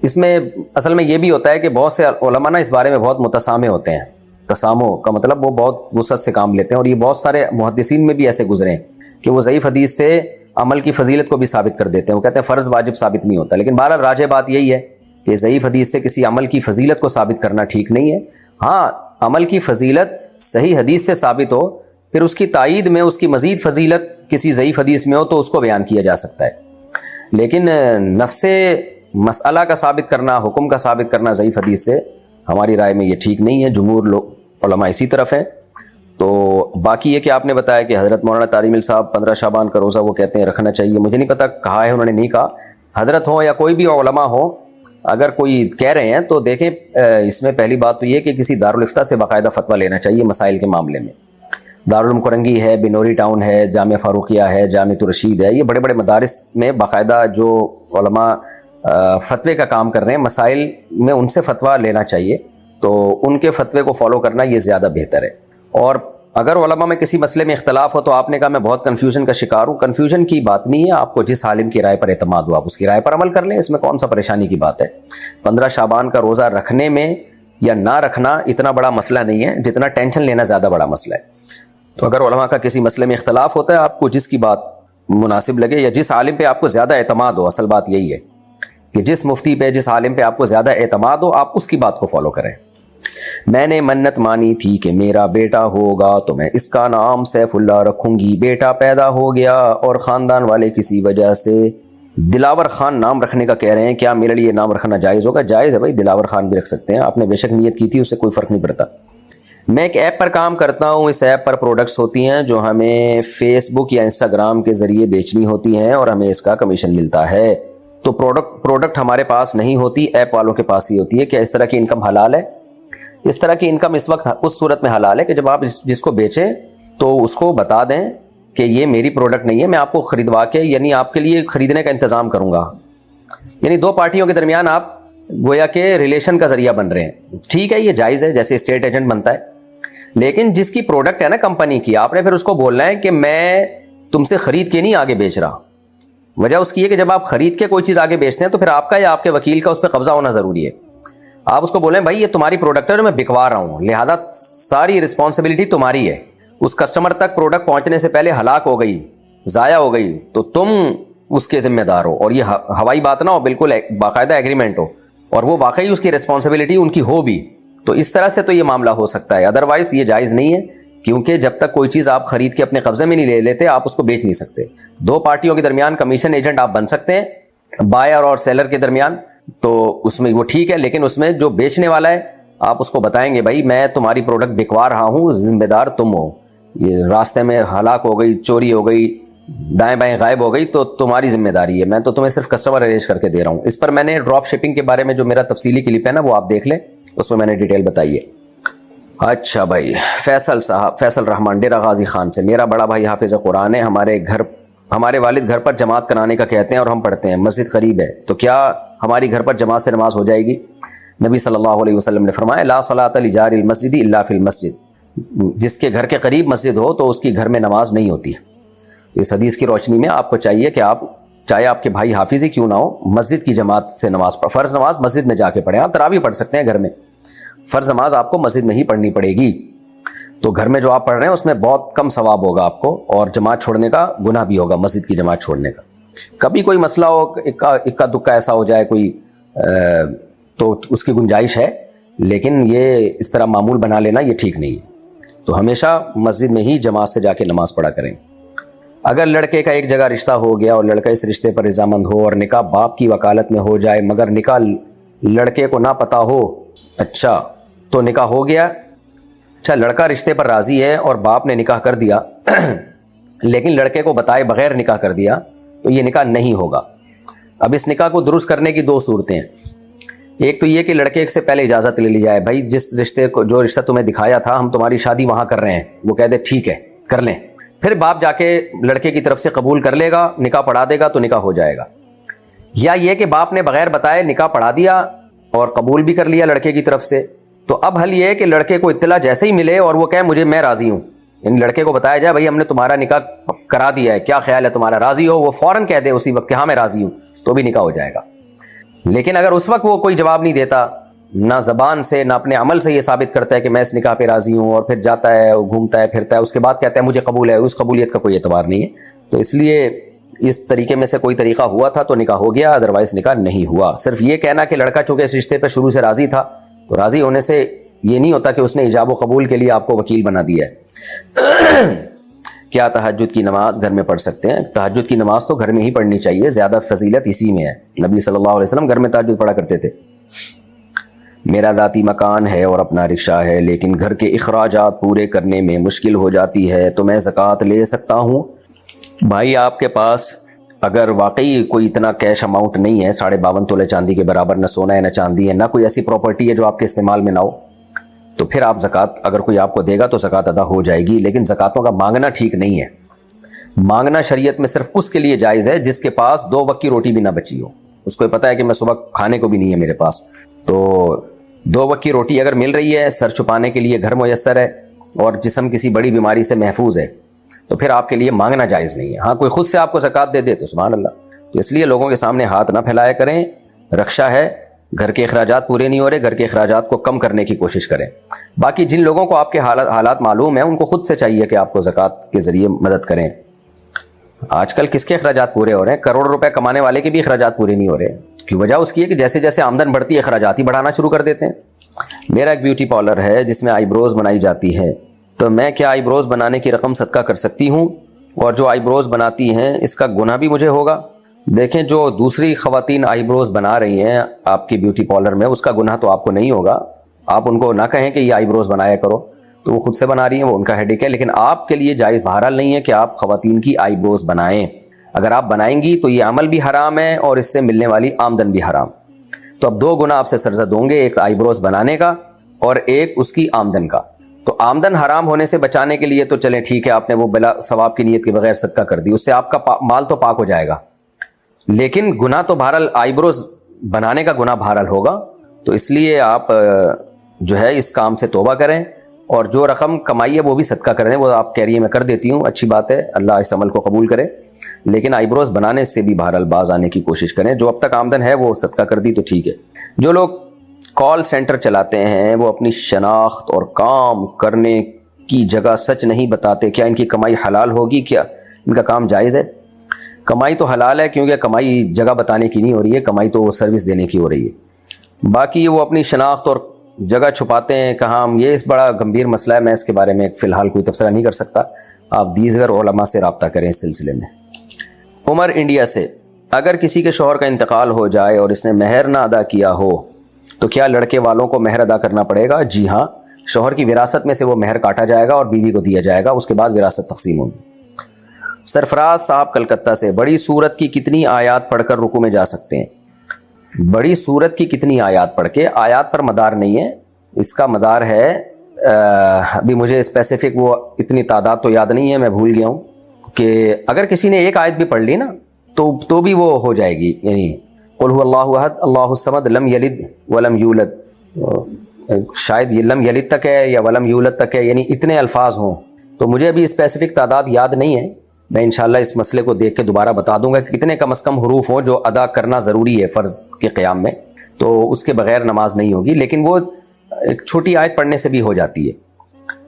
اس میں اصل میں یہ بھی ہوتا ہے کہ بہت سے علماء نا اس بارے میں بہت متسامع ہوتے ہیں. تسامع کا مطلب وہ بہت وسعت سے کام لیتے ہیں، اور یہ بہت سارے محدثین میں بھی ایسے گزرے ہیں کہ وہ ضعیف حدیث سے عمل کی فضیلت کو بھی ثابت کر دیتے ہیں. وہ کہتے ہیں فرض واجب ثابت نہیں ہوتا. لیکن بہرحال راجح بات یہی ہے کہ ضعیف حدیث سے کسی عمل کی فضیلت کو ثابت کرنا ٹھیک نہیں ہے. ہاں عمل کی فضیلت صحیح حدیث سے ثابت ہو، پھر اس کی تائید میں اس کی مزید فضیلت کسی ضعیف حدیث میں ہو تو اس کو بیان کیا جا سکتا ہے. لیکن نفس مسئلہ کا ثابت کرنا، حکم کا ثابت کرنا ضعیف حدیث سے ہماری رائے میں یہ ٹھیک نہیں ہے. جمہور لوگ علماء اسی طرف ہیں. تو باقی یہ کہ آپ نے بتایا کہ حضرت مولانا طارق جمیل صاحب 15 شعبان کا روزہ وہ کہتے ہیں رکھنا چاہیے. مجھے نہیں پتا کہا ہے، انہوں نے نہیں کہا. حضرت ہوں یا کوئی بھی علماء ہو، اگر کوئی کہہ رہے ہیں تو دیکھیں اس میں پہلی بات تو یہ کہ کسی دارالفتہ سے باقاعدہ فتویٰ لینا چاہیے مسائل کے معاملے میں. دارالعلوم کرنگی ہے، بنوری ٹاؤن ہے، جامعہ فاروقیہ ہے، جامعۃ الرشید ہے، یہ بڑے بڑے مدارس میں باقاعدہ جو علماء فتوے کا کام کر رہے ہیں مسائل میں ان سے فتویٰ لینا چاہیے. تو ان کے فتوے کو فالو کرنا یہ زیادہ بہتر ہے. اور اگر علماء میں کسی مسئلے میں اختلاف ہو تو آپ نے کہا میں بہت کنفیوژن کا شکار ہوں، کنفیوژن کی بات نہیں ہے. آپ کو جس عالم کی رائے پر اعتماد ہو آپ اس کی رائے پر عمل کر لیں، اس میں کون سا پریشانی کی بات ہے. 15 شعبان کا روزہ رکھنے میں یا نہ رکھنا اتنا بڑا مسئلہ نہیں ہے جتنا ٹینشن لینا زیادہ بڑا مسئلہ ہے. تو اگر علماء کا کسی مسئلے میں اختلاف ہوتا ہے، آپ کو جس کی بات مناسب لگے یا جس عالم پہ آپ کو زیادہ اعتماد ہو، اصل بات یہی ہے کہ جس مفتی پہ جس عالم پہ آپ کو زیادہ اعتماد ہو آپ اس کی بات کو فالو کریں. میں نے منت مانی تھی کہ میرا بیٹا ہوگا تو میں اس کا نام سیف اللہ رکھوں گی. بیٹا پیدا ہو گیا اور خاندان والے کسی وجہ سے دلاور خان نام رکھنے کا کہہ رہے ہیں، کیا میرے لیے نام رکھنا جائز ہوگا؟ جائز ہے بھائی، دلاور خان بھی رکھ سکتے ہیں، آپ نے بے شک نیت کی تھی، اس سے کوئی فرق نہیں پڑتا۔ میں ایک ایپ پر کام کرتا ہوں، اس ایپ پر پروڈکٹس ہوتی ہیں جو ہمیں فیس بک یا انسٹاگرام کے ذریعے بیچنی ہوتی ہیں اور ہمیں اس کا کمیشن ملتا ہے۔ تو پروڈکٹ ہمارے پاس نہیں ہوتی، ایپ والوں کے پاس ہی ہوتی ہے۔ کیا اس طرح کی انکم حلال ہے؟ اس طرح کی انکم اس وقت اس صورت میں حلال ہے کہ جب آپ جس کو بیچیں تو اس کو بتا دیں کہ یہ میری پروڈکٹ نہیں ہے، میں آپ کو خریدوا کے یعنی آپ کے لیے خریدنے کا انتظام کروں گا۔ یعنی دو پارٹیوں کے درمیان آپ گویا کہ ریلیشن کا ذریعہ بن رہے ہیں، ٹھیک ہے، یہ جائز ہے، جیسے اسٹیٹ ایجنٹ بنتا ہے۔ لیکن جس کی پروڈکٹ ہے نا کمپنی کی، آپ نے پھر اس کو بولنا ہے کہ میں تم سے خرید کے نہیں آگے بیچ رہا۔ وجہ اس کی ہے کہ جب آپ خرید کے کوئی چیز آگے بیچتے ہیں تو پھر آپ کا یا آپ کے وکیل کا اس پہ قبضہ ہونا ضروری ہے۔ آپ اس کو بولیں بھائی یہ تمہاری پروڈکٹ ہے اور میں بکوا رہا ہوں، لہذا ساری رسپانسبلٹی تمہاری ہے۔ اس کسٹمر تک پروڈکٹ پہنچنے سے پہلے ہلاک ہو گئی، ضائع ہو گئی، تو تم اس کے ذمہ دار ہو، اور یہ ہوائی بات نہ ہو، بالکل باقاعدہ ایگریمنٹ ہو، اور وہ واقعی اس کی رسپانسبلٹی ان کی ہو بھی، تو اس طرح سے تو یہ معاملہ ہو سکتا ہے۔ ادروائز یہ جائز نہیں ہے، کیونکہ جب تک کوئی چیز آپ خرید کے اپنے قبضے میں نہیں لے لیتے آپ اس کو بیچ نہیں سکتے۔ دو پارٹیوں کے درمیان کمیشن ایجنٹ آپ بن سکتے ہیں، بائر اور سیلر کے درمیان، تو اس میں وہ ٹھیک ہے، لیکن اس میں جو بیچنے والا ہے آپ اس کو بتائیں گے بھائی میں تمہاری پروڈکٹ بکوا رہا ہوں، ذمہ دار تم ہو، یہ راستے میں ہلاک ہو گئی، چوری ہو گئی، دائیں بائیں غائب ہو گئی تو تمہاری ذمہ داری ہے، میں تو تمہیں صرف کسٹمر ارینج کر کے دے رہا ہوں۔ اس پر میں نے ڈراپ شپنگ کے بارے میں جو میرا تفصیلی کلپ ہے نا وہ آپ دیکھ لیں، اس میں نے ڈیٹیل بتائی ہے۔ اچھا بھائی، فیصل صاحب، فیصل رحمان ڈیرہ غازی خان سے، میرا بڑا بھائی حافظ قرآن ہے، ہمارے والد گھر پر جماعت کرانے کا کہتے ہیں اور ہم پڑھتے ہیں، مسجد قریب ہے، تو کیا ہماری گھر پر جماعت سے نماز ہو جائے گی؟ نبی صلی اللہ علیہ وسلم نے فرمایا لا صلاۃ لجار المسجد الا فی المسجد، جس کے گھر کے قریب مسجد ہو تو اس کی گھر میں نماز نہیں ہوتی۔ اس حدیث کی روشنی میں آپ کو چاہیے کہ آپ چاہے آپ کے بھائی حافظ ہی کیوں نہ ہو، مسجد کی جماعت سے نماز فرض نماز مسجد میں جا کے پڑھیں۔ آپ تراویح پڑھ سکتے ہیں گھر میں، فرض نماز آپ کو مسجد میں ہی پڑھنی پڑے گی، تو گھر میں جو آپ پڑھ رہے ہیں اس میں بہت کم ثواب ہوگا آپ کو، اور جماعت چھوڑنے کا گناہ بھی ہوگا، مسجد کی جماعت چھوڑنے کا۔ کبھی کوئی مسئلہ ہو، اکا دکا ایسا ہو جائے کوئی، تو اس کی گنجائش ہے، لیکن یہ اس طرح معمول بنا لینا یہ ٹھیک نہیں ہے۔ تو ہمیشہ مسجد میں ہی جماعت سے جا کے نماز پڑھا کریں۔ اگر لڑکے کا ایک جگہ رشتہ ہو گیا اور لڑکا اس رشتے پر رضامند ہو اور نکاح باپ کی وکالت میں ہو جائے مگر نکاح لڑکے کو نہ پتہ ہو، اچھا تو نکاح ہو گیا، اچھا لڑکا رشتے پر راضی ہے اور باپ نے نکاح کر دیا لیکن لڑکے کو بتائے بغیر نکاح کر دیا تو یہ نکاح نہیں ہوگا۔ اب اس نکاح کو درست کرنے کی دو صورتیں ہیں، ایک تو یہ کہ لڑکے سے پہلے اجازت لے لی جائے، بھائی جس رشتے کو جو رشتہ تمہیں دکھایا تھا ہم تمہاری شادی وہاں کر رہے ہیں، وہ کہہ دے ٹھیک ہے کر لیں، پھر باپ جا کے لڑکے کی طرف سے قبول کر لے گا، نکاح پڑھا دے گا تو نکاح ہو جائے گا۔ یا یہ کہ باپ نے بغیر بتائے نکاح پڑھا دیا اور قبول بھی کر لیا لڑکے کی طرف سے، تو اب حل یہ ہے کہ لڑکے کو اطلاع جیسے ہی ملے اور وہ کہے میں راضی ہوں، یعنی لڑکے کو بتایا جائے بھائی ہم نے تمہارا نکاح کرا دیا ہے، کیا خیال ہے تمہارا، راضی ہو؟ وہ فوراً کہہ دے اسی وقت کہ ہاں میں راضی ہوں، تو بھی نکاح ہو جائے گا۔ لیکن اگر اس وقت وہ کوئی جواب نہیں دیتا، نہ زبان سے نہ اپنے عمل سے یہ ثابت کرتا ہے کہ میں اس نکاح پہ راضی ہوں، اور پھر جاتا ہے گھومتا ہے پھرتا ہے، اس کے بعد کہتا ہے مجھے قبول ہے، اس قبولیت کا کوئی اعتبار نہیں ہے۔ تو اس لیے اس طریقے میں سے کوئی طریقہ ہوا تھا تو نکاح ہو گیا، ادروائز نکاح نہیں ہوا۔ صرف یہ کہنا کہ لڑکا چونکہ اس رشتے پہ شروع سے راضی تھا، تو راضی ہونے سے یہ نہیں ہوتا کہ اس نے ایجاب و قبول کے لیے آپ کو وکیل بنا دیا ہے۔ کیا تہجد کی نماز گھر میں پڑھ سکتے ہیں؟ تہجد کی نماز تو گھر میں ہی پڑھنی چاہیے، زیادہ فضیلت اسی میں ہے، نبی صلی اللہ علیہ وسلم گھر میں تہجد پڑھا کرتے تھے۔ میرا ذاتی مکان ہے اور اپنا رکشہ ہے لیکن گھر کے اخراجات پورے کرنے میں مشکل ہو جاتی ہے، تو میں زکوٰۃ لے سکتا ہوں؟ بھائی آپ کے پاس اگر واقعی کوئی اتنا کیش اماؤنٹ نہیں ہے، 52.5 تولے چاندی کے برابر، نہ سونا ہے نہ چاندی ہے، نہ کوئی ایسی پراپرٹی ہے جو آپ کے استعمال میں نہ ہو، تو پھر آپ زکوٰۃ اگر کوئی آپ کو دے گا تو زکوٰۃ ادا ہو جائے گی۔ لیکن زکوٰۃوں کا مانگنا ٹھیک نہیں ہے۔ مانگنا شریعت میں صرف اس کے لیے جائز ہے جس کے پاس 2 وقت کی روٹی بھی نہ بچی ہو، اس کو پتہ ہے کہ میں صبح کھانے کو بھی نہیں ہے میرے پاس، تو 2 وقت کی روٹی اگر مل رہی ہے، سر چھپانے کے لیے گھر میسر ہے، اور جسم کسی بڑی بیماری سے محفوظ ہے، تو پھر آپ کے لیے مانگنا جائز نہیں ہے۔ ہاں کوئی خود سے آپ کو زکوٰۃ دے دے تو سبحان اللہ۔ تو اس لیے لوگوں کے سامنے ہاتھ نہ پھیلایا کریں، رکشہ ہے، گھر کے اخراجات پورے نہیں ہو رہے، گھر کے اخراجات کو کم کرنے کی کوشش کریں۔ باقی جن لوگوں کو آپ کے حالات معلوم ہیں ان کو خود سے چاہیے کہ آپ کو زکوٰۃ کے ذریعے مدد کریں۔ آج کل کس کے اخراجات پورے ہو رہے ہیں؟ کروڑ روپے کمانے والے کے بھی اخراجات پورے نہیں ہو رہے کی وجہ اس کی ہے کہ جیسے جیسے آمدن بڑھتی ہے اخراجات ہی بڑھانا شروع کر دیتے ہیں۔ میرا ایک بیوٹی پارلر ہے جس میں آئی بروز بنائی جاتی ہے، تو میں کیا آئی بروز بنانے کی رقم صدقہ کر سکتی ہوں؟ اور جو آئی بروز بناتی ہیں اس کا گناہ بھی مجھے ہوگا؟ دیکھیں جو دوسری خواتین آئی بروز بنا رہی ہیں آپ کی بیوٹی پارلر میں، اس کا گناہ تو آپ کو نہیں ہوگا. آپ ان کو نہ کہیں کہ یہ آئی بروز بنایا کرو، تو وہ خود سے بنا رہی ہیں، وہ ان کا ہیڈیک ہے. لیکن آپ کے لیے جائز بہرحال نہیں ہے کہ آپ خواتین کی آئی بروز بنائیں. اگر آپ بنائیں گی تو یہ عمل بھی حرام ہے اور اس سے ملنے والی آمدن بھی حرام. تو اب دو گناہ آپ سے سرزد ہوں گے، ایک آئی بروز بنانے کا اور ایک اس کی آمدن کا. تو آمدن حرام ہونے سے بچانے کے لیے تو چلیں ٹھیک ہے، آپ نے وہ بلا ثواب کی نیت کے بغیر صدقہ کر دی، اس سے آپ کا مال تو پاک ہو جائے گا. لیکن گناہ تو بہرحال آئی بروز بنانے کا گناہ بہرحال ہوگا. تو اس لیے آپ جو ہے اس کام سے توبہ کریں اور جو رقم کمائی ہے وہ بھی صدقہ کریں. وہ آپ کہہ رہی ہیں میں کر دیتی ہوں، اچھی بات ہے، اللہ اس عمل کو قبول کرے. لیکن آئی بروز بنانے سے بھی بہرحال باز آنے کی کوشش کریں. جو اب تک آمدن ہے وہ صدقہ کر دی تو ٹھیک ہے. جو لوگ کال سینٹر چلاتے ہیں وہ اپنی شناخت اور کام کرنے کی جگہ سچ نہیں بتاتے، کیا ان کی کمائی حلال ہوگی؟ کیا ان کا کام جائز ہے؟ کمائی تو حلال ہے، کیونکہ کمائی جگہ بتانے کی نہیں ہو رہی ہے، کمائی تو وہ سروس دینے کی ہو رہی ہے. باقی وہ اپنی شناخت اور جگہ چھپاتے ہیں کہاں، یہ اس بڑا گمبھیر مسئلہ ہے، میں اس کے بارے میں فی الحال کوئی تبصرہ نہیں کر سکتا. آپ دیگر علماء سے رابطہ کریں اس سلسلے میں. عمر انڈیا سے، اگر کسی کے شوہر کا انتقال ہو جائے اور اس نے مہر نہ ادا کیا ہو تو کیا لڑکے والوں کو مہر ادا کرنا پڑے گا؟ جی ہاں، شوہر کی وراثت میں سے وہ مہر کاٹا جائے گا اور بیوی کو دیا جائے گا، اس کے بعد وراثت تقسیم ہوگی. سرفراز صاحب کلکتہ سے، بڑی سورت کی کتنی آیات پڑھ کر رکوع میں جا سکتے ہیں؟ بڑی سورت کی کتنی آیات پڑھ کے، آیات پر مدار نہیں ہے، اس کا مدار ہے ابھی مجھے اسپیسیفک وہ اتنی تعداد تو یاد نہیں ہے، میں بھول گیا ہوں، کہ اگر کسی نے ایک آیت بھی پڑھ لی نا تو بھی وہ ہو جائے گی. یعنی قل هو اللہ احد اللہ الصمد لم یلد ولم یولد، شاید یہ لم یلد تک ہے یا ولم یولد تک ہے، یعنی اتنے الفاظ ہوں. تو مجھے ابھی اسپیسیفک تعداد یاد نہیں ہے، میں انشاءاللہ اس مسئلے کو دیکھ کے دوبارہ بتا دوں گا کہ کتنے کم از کم حروف ہوں جو ادا کرنا ضروری ہے فرض کے قیام میں، تو اس کے بغیر نماز نہیں ہوگی. لیکن وہ ایک چھوٹی آیت پڑھنے سے بھی ہو جاتی ہے،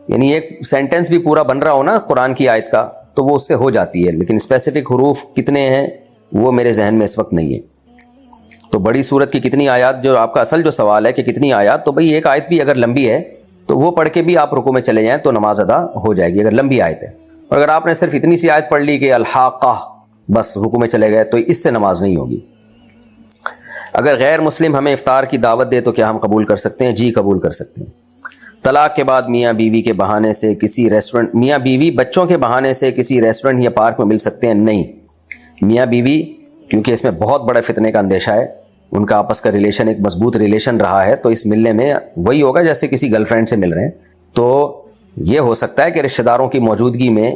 یعنی ایک سینٹنس بھی پورا بن رہا ہو نا قرآن کی آیت کا تو وہ اس سے ہو جاتی ہے. لیکن اسپیسیفک حروف کتنے ہیں وہ میرے ذہن میں اس وقت نہیں ہے. تو بڑی سورت کی کتنی آیات، جو آپ کا اصل جو سوال ہے کہ کتنی آیات، تو بھئی ایک آیت بھی اگر لمبی ہے تو وہ پڑھ کے بھی آپ رکوع میں چلے جائیں تو نماز ادا ہو جائے گی اگر لمبی آیت ہے. اور اگر آپ نے صرف اتنی سی آیت پڑھ لی کہ الحاقہ بس رکوع میں چلے گئے تو اس سے نماز نہیں ہوگی. اگر غیر مسلم ہمیں افطار کی دعوت دے تو کیا ہم قبول کر سکتے ہیں؟ جی قبول کر سکتے ہیں. طلاق کے بعد میاں بیوی کے بہانے سے کسی ریسٹورنٹ، میاں بیوی بچوں کے بہانے سے کسی ریسٹورنٹ یا پارک میں مل سکتے ہیں؟ نہیں، میاں بیوی کیونکہ اس میں بہت بڑے فتنے کا اندیشہ ہے، ان کا آپس کا ریلیشن ایک مضبوط ریلیشن رہا ہے، تو اس ملنے میں وہی ہوگا جیسے کسی گرل فرینڈ سے مل رہے ہیں. تو یہ ہو سکتا ہے کہ رشتہ داروں کی موجودگی میں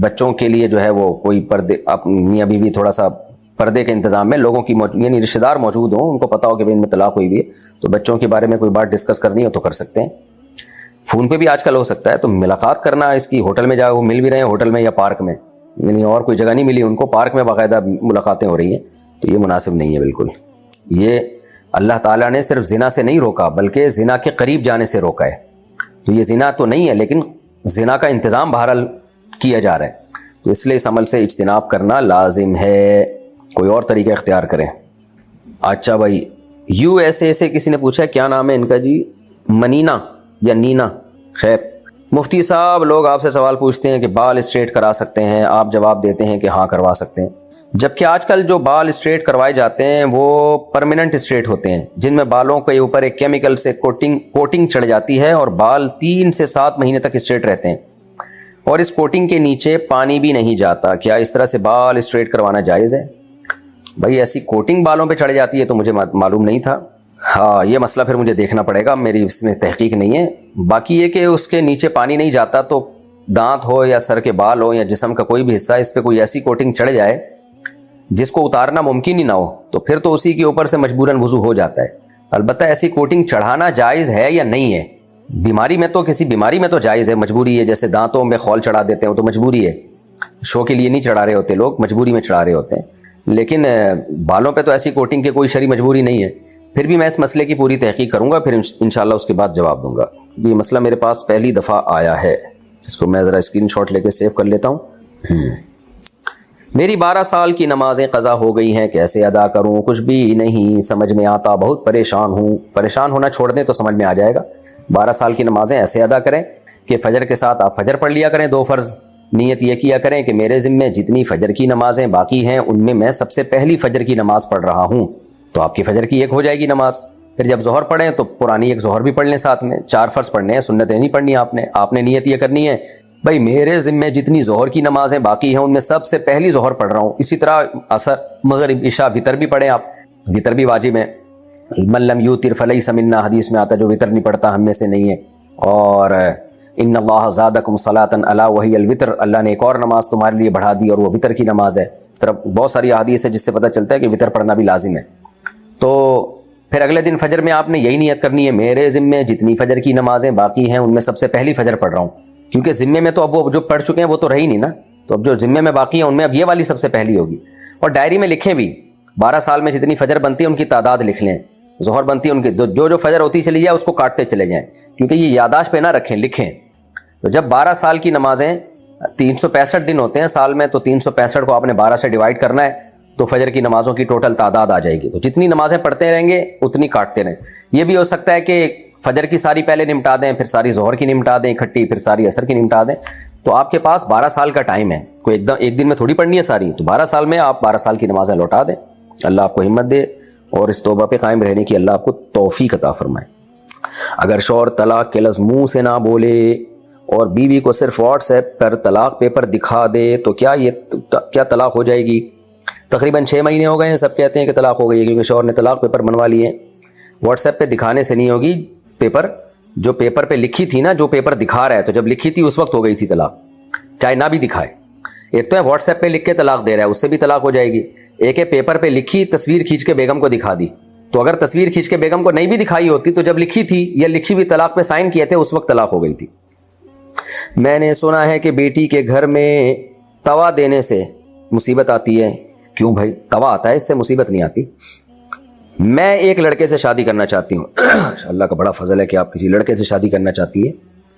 بچوں کے لیے جو ہے وہ کوئی پردے، میاں بیوی تھوڑا سا پردے کے انتظام میں لوگوں کی یعنی رشتہ دار موجود ہوں، ان کو پتا ہو کہ ان میں طلاق ہوئی بھی ہے، تو بچوں کے بارے میں کوئی بات ڈسکس کرنی ہو تو کر سکتے ہیں. فون پہ بھی آج کل ہو سکتا ہے. تو ملاقات کرنا اس کی ہوٹل میں جا، وہ مل بھی رہے ہیں ہوٹل میں یا پارک میں، یعنی اور کوئی جگہ نہیں ملی ان کو، پارک میں باقاعدہ ملاقاتیں ہو رہی ہیں، تو یہ مناسب نہیں ہے بالکل. یہ اللہ تعالیٰ نے صرف زنا سے نہیں روکا بلکہ زنا کے قریب جانے سے روکا ہے. تو یہ زنا تو نہیں ہے لیکن زنا کا انتظام بہرحال کیا جا رہا ہے، تو اس لیے اس عمل سے اجتناب کرنا لازم ہے. کوئی اور طریقہ اختیار کریں. اچھا بھائی، یو ایس اے سے کسی نے پوچھا کیا نام ہے ان کا؟ جی منینا یا نینا. خیر مفتی صاحب، لوگ آپ سے سوال پوچھتے ہیں کہ بال اسٹریٹ کرا سکتے ہیں، آپ جواب دیتے ہیں کہ ہاں کروا سکتے ہیں، جبکہ آج کل جو بال اسٹریٹ کروائے جاتے ہیں وہ پرماننٹ اسٹریٹ ہوتے ہیں، جن میں بالوں کے اوپر ایک کیمیکل سے کوٹنگ چڑھ جاتی ہے اور بال 3 سے 7 مہینے تک اسٹریٹ رہتے ہیں، اور اس کوٹنگ کے نیچے پانی بھی نہیں جاتا. کیا اس طرح سے بال اسٹریٹ کروانا جائز ہے؟ بھائی ایسی کوٹنگ بالوں پہ چڑھ جاتی ہے تو مجھے معلوم نہیں تھا. ہاں یہ مسئلہ پھر مجھے دیکھنا پڑے گا، میری اس میں تحقیق نہیں ہے. باقی یہ کہ اس کے نیچے پانی نہیں جاتا تو دانت ہو یا سر کے بال ہو یا جسم کا کوئی بھی حصہ، اس پہ کوئی ایسی کوٹنگ چڑھ جائے جس کو اتارنا ممکن ہی نہ ہو تو پھر تو اسی کے اوپر سے مجبوراً وضو ہو جاتا ہے. البتہ ایسی کوٹنگ چڑھانا جائز ہے یا نہیں ہے؟ بیماری میں تو، کسی بیماری میں تو جائز ہے، مجبوری ہے، جیسے دانتوں میں خول چڑھا دیتے ہیں تو مجبوری ہے، شو کے لیے نہیں چڑھا رہے ہوتے لوگ، مجبوری میں چڑھا رہے ہوتے ہیں. لیکن بالوں پہ تو ایسی کوٹنگ کی کوئی شرعی مجبوری نہیں ہے. پھر بھی میں اس مسئلے کی پوری تحقیق کروں گا، پھر انشاءاللہ اس کے بعد جواب دوں گا. یہ مسئلہ میرے پاس پہلی دفعہ آیا ہے، اس کو میں ذرا اسکرین شاٹ لے کے سیو کر لیتا ہوں. میری 12 سال کی نمازیں قضا ہو گئی ہیں، کیسے ادا کروں؟ کچھ بھی نہیں سمجھ میں آتا، بہت پریشان ہوں. پریشان ہونا چھوڑ دیں تو سمجھ میں آ جائے گا. 12 سال کی نمازیں ایسے ادا کریں کہ فجر کے ساتھ آپ فجر پڑھ لیا کریں 2 فرض، نیت یہ کیا کریں کہ میرے ذمے جتنی فجر کی نمازیں باقی ہیں ان میں سب سے پہلی فجر کی نماز پڑھ رہا ہوں، تو آپ کی فجر کی ایک ہو جائے گی نماز۔ پھر جب ظہر پڑھیں تو پرانی ایک ظہر بھی پڑھ لیں ساتھ میں، 4 فرض پڑھنے ہیں، سنتیں نہیں پڑھنی آپ نے نیت یہ کرنی ہے بھائی میرے ذمے جتنی ظہر کی نمازیں باقی ہیں ان میں سب سے پہلی ظہر پڑھ رہا ہوں۔ اسی طرح عصر، مغرب، عشاء، وتر بھی پڑھیں آپ، وتر بھی واجب ہے، من لم یوتر فلیس منا، حدیث میں آتا ہے جو وتر نہیں پڑھتا ہم میں سے نہیں ہے۔ اور ان اللہ زادکم صلاۃ الا وہی الوتر، اللہ نے ایک اور نماز تمہارے لیے بڑھا دی اور وہ وتر کی نماز ہے۔ اس طرح بہت ساری احادیث ہے جس سے پتہ چلتا ہے کہ وتر پڑھنا بھی لازم ہے۔ تو پھر اگلے دن فجر میں آپ نے یہی نیت کرنی ہے میرے ذمے جتنی فجر کی نمازیں باقی ہیں ان میں سب سے پہلی فجر پڑھ رہا ہوں، کیونکہ ذمے میں تو اب وہ جو پڑھ چکے ہیں وہ تو رہی نہیں نا، تو اب جو ذمے میں باقی ہیں ان میں اب یہ والی سب سے پہلی ہوگی۔ اور ڈائری میں لکھیں بھی 12 سال میں جتنی فجر بنتی ہے ان کی تعداد لکھ لیں، ظہر بنتی ہے ان کی جو فجر ہوتی چلی جائے اس کو کاٹتے چلے جائیں، کیونکہ یہ یاداشت پہ نہ رکھیں، لکھیں۔ تو جب 12 سال کی نمازیں 365 دن ہوتے ہیں سال میں، تو 365 کو آپ نے 12 سے ڈیوائڈ کرنا ہے تو فجر کی نمازوں کی ٹوٹل تعداد آ جائے گی۔ تو جتنی نمازیں پڑھتے رہیں گے اتنی کاٹتے رہیں۔ یہ بھی ہو سکتا ہے کہ فجر کی ساری پہلے نمٹا دیں، پھر ساری ظہر کی نمٹا دیں اکٹھی، پھر ساری عصر کی نمٹا دیں، تو آپ کے پاس 12 سال کا ٹائم ہے، کوئی ایک دن میں تھوڑی پڑھنی ہے ساری، تو 12 سال میں آپ 12 سال کی نمازیں لوٹا دیں۔ اللہ آپ کو ہمت دے اور اس توبہ پہ قائم رہنے کی اللہ آپ کو توفیق عطا فرمائے۔ اگر شوہر طلاق کے لفظ منہ سے نہ بولے اور بیوی کو صرف واٹس ایپ پر طلاق پیپر دکھا دے تو کیا طلاق ہو جائے گی؟ تقریباً 6 مہینے ہو گئے ہیں، سب کہتے ہیں کہ طلاق ہو گئی ہے کیونکہ شوہر نے طلاق پیپر بنوا لیے ہیں۔ واٹس ایپ پہ دکھانے سے نہیں ہوگی، پیپر جو پیپر پہ لکھی تھی نا، جو پیپر دکھا رہا ہے، تو جب لکھی تھی اس وقت ہو گئی تھی طلاق، چاہے نہ بھی دکھائے۔ ایک تو ہے واٹس ایپ پہ لکھ کے طلاق دے رہا ہے، اس سے بھی طلاق ہو جائے گی۔ ایک ہے پیپر پہ لکھی، تصویر کھینچ کے بیگم کو دکھا دی، تو اگر تصویر کھینچ کے بیگم کو نہیں بھی دکھائی ہوتی تو جب لکھی تھی یا لکھی ہوئی طلاق پہ سائن کیے تھے اس وقت طلاق ہو گئی تھی۔ میں نے سنا ہے کہ بیٹی کے گھر میں توا دینے سے مصیبت آتی ہے، کیوں بھائی؟ توا آتا ہے، اس سے مصیبت نہیں آتی۔ میں ایک لڑکے سے شادی کرنا چاہتی ہوں، اللہ کا بڑا فضل ہے کہ آپ کسی لڑکے سے شادی کرنا چاہتی ہے،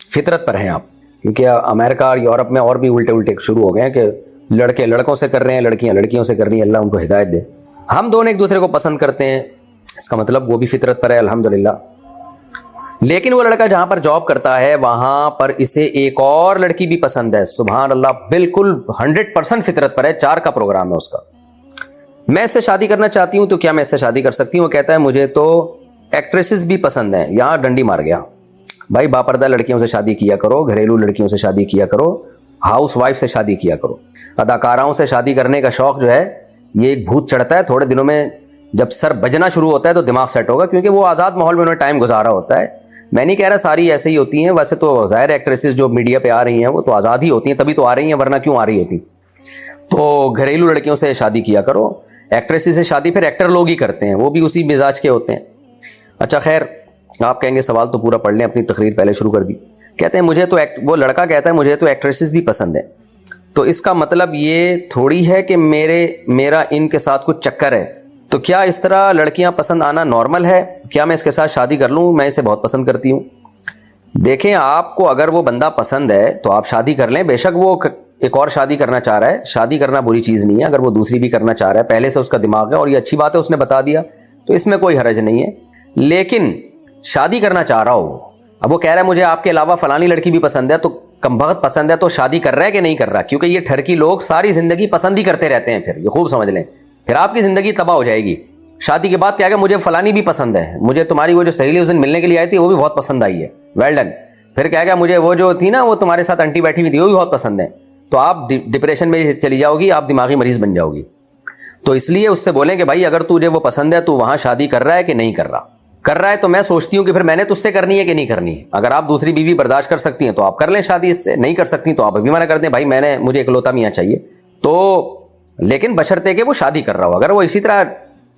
فطرت پر ہیں آپ، کیونکہ امریکہ اور یورپ میں اور بھی الٹے شروع ہو گئے ہیں کہ لڑکے لڑکوں سے کر رہے ہیں، لڑکیاں لڑکیوں سے کر رہی ہیں، اللہ ان کو ہدایت دے۔ ہم دونوں ایک دوسرے کو پسند کرتے ہیں، اس کا مطلب وہ بھی فطرت پر ہے الحمدللہ، لیکن وہ لڑکا جہاں پر جاب کرتا ہے وہاں پر اسے ایک اور لڑکی بھی پسند ہے، سبحان اللہ، بالکل 100% فطرت پر ہے، 4 کا پروگرام ہے اس کا۔ میں اس سے شادی کرنا چاہتی ہوں تو کیا میں اس سے شادی کر سکتی ہوں؟ وہ کہتا ہے مجھے تو ایکٹریسز بھی پسند ہیں۔ یہاں ڈنڈی مار گیا بھائی، باپردہ لڑکیوں سے شادی کیا کرو، گھریلو لڑکیوں سے شادی کیا کرو، ہاؤس وائف سے شادی کیا کرو۔ اداکاراؤں سے شادی کرنے کا شوق جو ہے یہ ایک بھوت چڑھتا ہے، تھوڑے دنوں میں جب سر بجنا شروع ہوتا ہے تو دماغ سیٹ ہوگا، کیونکہ وہ آزاد ماحول میں انہوں نے ٹائم گزارا ہوتا ہے۔ میں نہیں کہہ رہا ساری ایسے ہی ہوتی ہیں، ویسے تو ظاہر ایکٹریسز جو میڈیا پہ آ رہی ہیں وہ تو آزاد ہی ہوتی ہیں، تبھی تو آ رہی ہیں، ورنہ کیوں آ رہی ہوتی؟ تو گھریلو لڑکیوں سے شادی کیا کرو۔ ایکٹریسز سے شادی پھر ایکٹر لوگ ہی کرتے ہیں، وہ بھی اسی مزاج کے ہوتے ہیں۔ اچھا خیر، آپ کہیں گے سوال تو پورا پڑھ لیں، اپنی تقریر پہلے شروع کر دی۔ کہتے ہیں مجھے تو وہ لڑکا کہتا ہے مجھے تو ایکٹریسز بھی پسند ہے، تو اس کا مطلب یہ تھوڑی ہے کہ میرا ان کے ساتھ کچھ چکر ہے، تو کیا اس طرح لڑکیاں پسند آنا نارمل ہے؟ کیا میں اس کے ساتھ شادی کر لوں؟ میں اسے بہت پسند کرتی ہوں۔ دیکھیں، آپ کو اگر وہ بندہ پسند ہے تو آپ شادی کر لیں، بے شک وہ ایک اور شادی کرنا چاہ رہا ہے، شادی کرنا بری چیز نہیں ہے، اگر وہ دوسری بھی کرنا چاہ رہا ہے، پہلے سے اس کا دماغ ہے اور یہ اچھی بات ہے اس نے بتا دیا، تو اس میں کوئی حرج نہیں ہے۔ لیکن شادی کرنا چاہ رہا ہو، اب وہ کہہ رہا ہے مجھے آپ کے علاوہ فلانی لڑکی بھی پسند ہے، تو کمبخت پسند ہے تو شادی کر رہا ہے کہ نہیں کر رہا؟ کیونکہ یہ ٹھرکی لوگ ساری زندگی پسند ہی کرتے رہتے ہیں، پھر یہ خوب سمجھ لیں، پھر آپ کی زندگی تباہ ہو جائے گی۔ شادی کے بعد کیا کہ مجھے فلانی بھی پسند ہے، مجھے تمہاری وہ جو سہیلی اس دن ملنے کے لیے آئی تھی وہ بھی بہت پسند آئی ہے، ویل ڈن۔ پھر کیا کہ مجھے وہ جو تھی نا، وہ تمہارے ساتھ انٹی بیٹھی ہوئی تھی وہ بھی بہت پسند ہے، تو آپ ڈپریشن میں چلی جاؤ گی، آپ دماغی مریض بن جاؤ گی۔ تو اس لیے اس سے بولیں کہ بھائی اگر تجھے وہ پسند ہے تو وہاں شادی کر رہا ہے کہ نہیں کر رہا؟ کر رہا ہے تو میں سوچتی ہوں کہ پھر میں نے تجھ سے کرنی ہے کہ نہیں کرنی ہے۔ اگر آپ دوسری بیوی برداشت کر سکتی ہیں تو آپ کر لیں شادی اس سے، نہیں کر سکتی تو آپ ابھی منع کر دیں، بھائی مجھے اکلوتا میاں چاہیے۔ تو لیکن بشرطے کہ وہ شادی کر رہا ہو، اگر وہ اسی طرح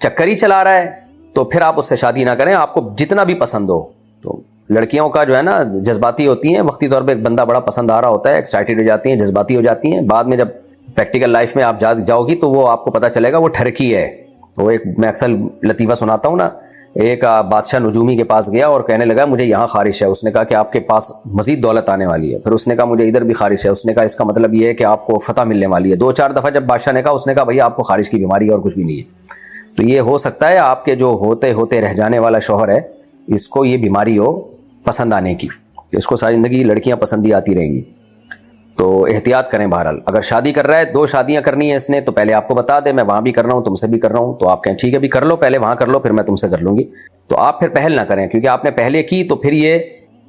چکر ہی چلا رہا ہے تو پھر آپ اس سے شادی نہ کریں، آپ کو جتنا بھی پسند ہو۔ تو لڑکیوں کا جو ہے نا جذباتی ہوتی ہیں، وقتی طور پہ ایک بندہ بڑا پسند آ رہا ہوتا ہے، ایکسائٹیڈ ہو جاتی ہیں، جذباتی ہو جاتی ہیں، بعد میں جب پریکٹیکل لائف میں آپ جاؤ گی تو وہ آپ کو پتہ چلے گا وہ ٹھرکی ہے۔ وہ ایک میں اکثر لطیفہ سناتا ہوں نا، ایک بادشاہ نجومی کے پاس گیا اور کہنے لگا مجھے یہاں خارش ہے، اس نے کہا کہ آپ کے پاس مزید دولت آنے والی ہے، پھر اس نے کہا مجھے ادھر بھی خارش ہے، اس نے کہا اس کا مطلب یہ ہے کہ آپ کو فتح ملنے والی ہے۔ 2-4 دفعہ جب بادشاہ نے کہا، اس نے کہا بھئی آپ کو خارش کی بیماری ہے اور کچھ بھی نہیں ہے۔ تو یہ ہو سکتا ہے آپ کے جو ہوتے ہوتے رہ جانے والا شوہر ہے، اس کو یہ بیماری ہو پسند آنے کی، اس کو ساری زندگی لڑکیاں پسند ہی آتی رہیں گی۔ تو احتیاط کریں. بہرحال اگر شادی کر رہا ہے 2 شادیاں کرنی ہیں اس نے تو پہلے آپ کو بتا دے میں وہاں بھی کر رہا ہوں تم سے بھی کر رہا ہوں, تو آپ کہیں ٹھیک ہے بھی کر لو, پہلے وہاں کر لو پھر میں تم سے کر لوں گی. تو آپ پھر پہل نہ کریں, کیونکہ آپ نے پہلے کی تو پھر یہ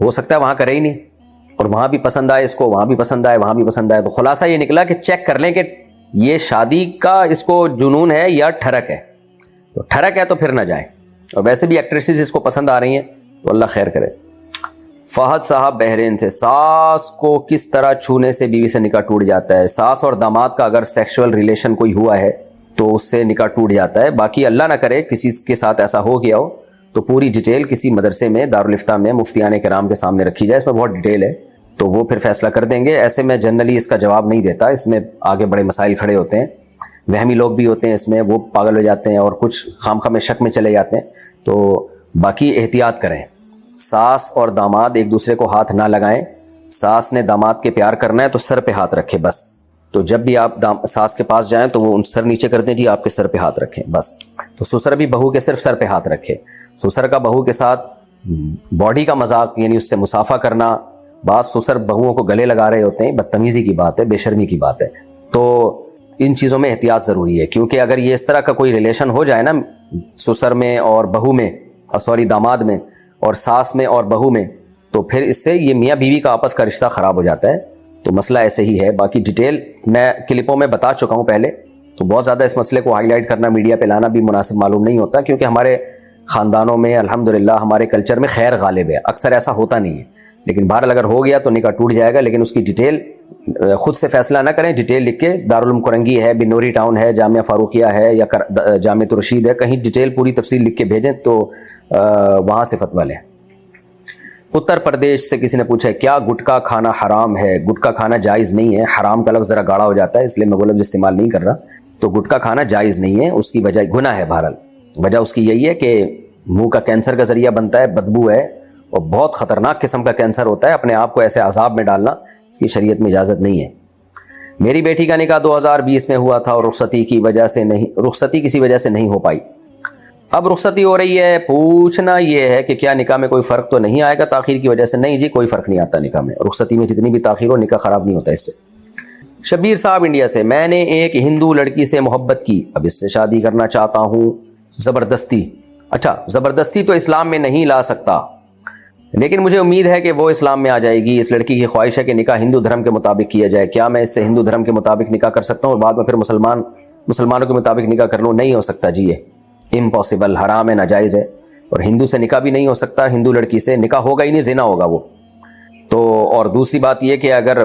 ہو سکتا ہے وہاں کرے ہی نہیں, اور وہاں بھی پسند آئے اس کو, وہاں بھی پسند آئے, وہاں بھی پسند آئے. تو خلاصہ یہ نکلا کہ چیک کر لیں کہ یہ شادی کا اس کو جنون ہے یا ٹھڑک ہے. تو ٹھڑک ہے تو پھر نہ جائیں, اور ویسے بھی ایکٹریسز اس کو پسند آ رہی ہیں تو اللہ خیر کرے. فہد صاحب بحرین سے, ساس کو کس طرح چھونے سے بیوی سے نکاح ٹوٹ جاتا ہے؟ ساس اور داماد کا اگر سیکشول ریلیشن کوئی ہوا ہے تو اس سے نکاح ٹوٹ جاتا ہے. باقی اللہ نہ کرے کسی کے ساتھ ایسا ہو گیا ہو تو پوری ڈیٹیل کسی مدرسے میں دارالفتہ میں مفتیان کرام کے سامنے رکھی جائے, اس میں بہت ڈیٹیل ہے تو وہ پھر فیصلہ کر دیں گے. ایسے میں جنرلی اس کا جواب نہیں دیتا, اس میں آگے بڑے مسائل کھڑے ہوتے ہیں, وہمی لوگ بھی ہوتے ہیں اس میں, وہ پاگل ہو جاتے ہیں اور کچھ خامخواہ میں شک میں چلے جاتے ہیں. تو باقی احتیاط کریں, ساس اور داماد ایک دوسرے کو ہاتھ نہ لگائیں. ساس نے داماد کے پیار کرنا ہے تو سر پہ ہاتھ رکھے بس. تو جب بھی آپ ساس کے پاس جائیں تو وہ ان سر نیچے کر دیں, جی آپ کے سر پہ ہاتھ رکھیں بس. تو سسر بھی بہو کے صرف سر پہ ہاتھ رکھے. سسر کا بہو کے ساتھ باڈی کا مذاق یعنی اس سے مصافحہ کرنا, بعض سسر بہوؤں کو گلے لگا رہے ہوتے ہیں, بدتمیزی کی بات ہے, بے شرمی کی بات ہے. تو ان چیزوں میں احتیاط ضروری ہے, کیونکہ اگر یہ اس طرح کا کوئی ریلیشن ہو جائے نا سسر میں اور بہو میں, داماد میں اور ساس میں اور بہو میں, تو پھر اس سے یہ میاں بیوی کا آپس کا رشتہ خراب ہو جاتا ہے. تو مسئلہ ایسے ہی ہے. باقی ڈیٹیل میں کلپوں میں بتا چکا ہوں پہلے, تو بہت زیادہ اس مسئلے کو ہائی لائٹ کرنا, میڈیا پہ لانا بھی مناسب معلوم نہیں ہوتا, کیونکہ ہمارے خاندانوں میں الحمدللہ ہمارے کلچر میں خیر غالب ہے, اکثر ایسا ہوتا نہیں ہے. لیکن بہرحال اگر ہو گیا تو نکاح ٹوٹ جائے گا, لیکن اس کی ڈیٹیل خود سے فیصلہ نہ کریں, ڈیٹیل لکھ کے دارالعلوم کرنگی ہے, بنوری ٹاؤن ہے, جامعہ فاروقیہ ہے یا جامعہ رشید ہے, کہیں ڈیٹیل پوری تفصیل لکھ کے بھیجیں تو وہاں سے فتویٰ لیں. اتر پردیش سے کسی نے پوچھا کیا گٹکا کھانا حرام ہے؟ گٹکا کھانا جائز نہیں ہے. حرام کا لفظ ذرا گاڑا ہو جاتا ہے اس لیے میں وہ لفظ استعمال نہیں کر رہا. تو گٹکا کھانا جائز نہیں ہے, اس کی وجہ گناہ ہے. بہرحال وجہ اس کی یہی ہے کہ منہ کا کینسر کا ذریعہ بنتا ہے, بدبو ہے اور بہت خطرناک قسم کا کینسر ہوتا ہے. اپنے آپ کو ایسے عذاب میں ڈالنا اس کی شریعت میں اجازت نہیں ہے. میری بیٹی کا نکاح 2020 میں ہوا تھا اور رخصتی کسی وجہ سے نہیں ہو پائی. اب رخصتی ہو رہی ہے, پوچھنا یہ ہے کہ کیا نکاح میں کوئی فرق تو نہیں آئے گا تاخیر کی وجہ سے؟ نہیں جی, کوئی فرق نہیں آتا نکاح میں. رخصتی میں جتنی بھی تاخیر ہو نکاح خراب نہیں ہوتا اس سے. شبیر صاحب انڈیا سے, میں نے ایک ہندو لڑکی سے محبت کی, اب اس سے شادی کرنا چاہتا ہوں زبردستی. اچھا, زبردستی تو اسلام میں نہیں لا سکتا, لیکن مجھے امید ہے کہ وہ اسلام میں آ جائے گی. اس لڑکی کی خواہش ہے کہ نکاح ہندو دھرم کے مطابق کیا جائے. کیا میں اس سے ہندو دھرم کے مطابق نکاح کر سکتا ہوں اور بعد میں پھر مسلمانوں کے مطابق نکاح کر لوں؟ نہیں ہو سکتا جی, یہ امپاسبل, حرام ہے, ناجائز ہے. اور ہندو سے نکاح بھی نہیں ہو سکتا, ہندو لڑکی سے نکاح ہوگا ہی نہیں, زنا ہوگا وہ. تو اور دوسری بات یہ کہ اگر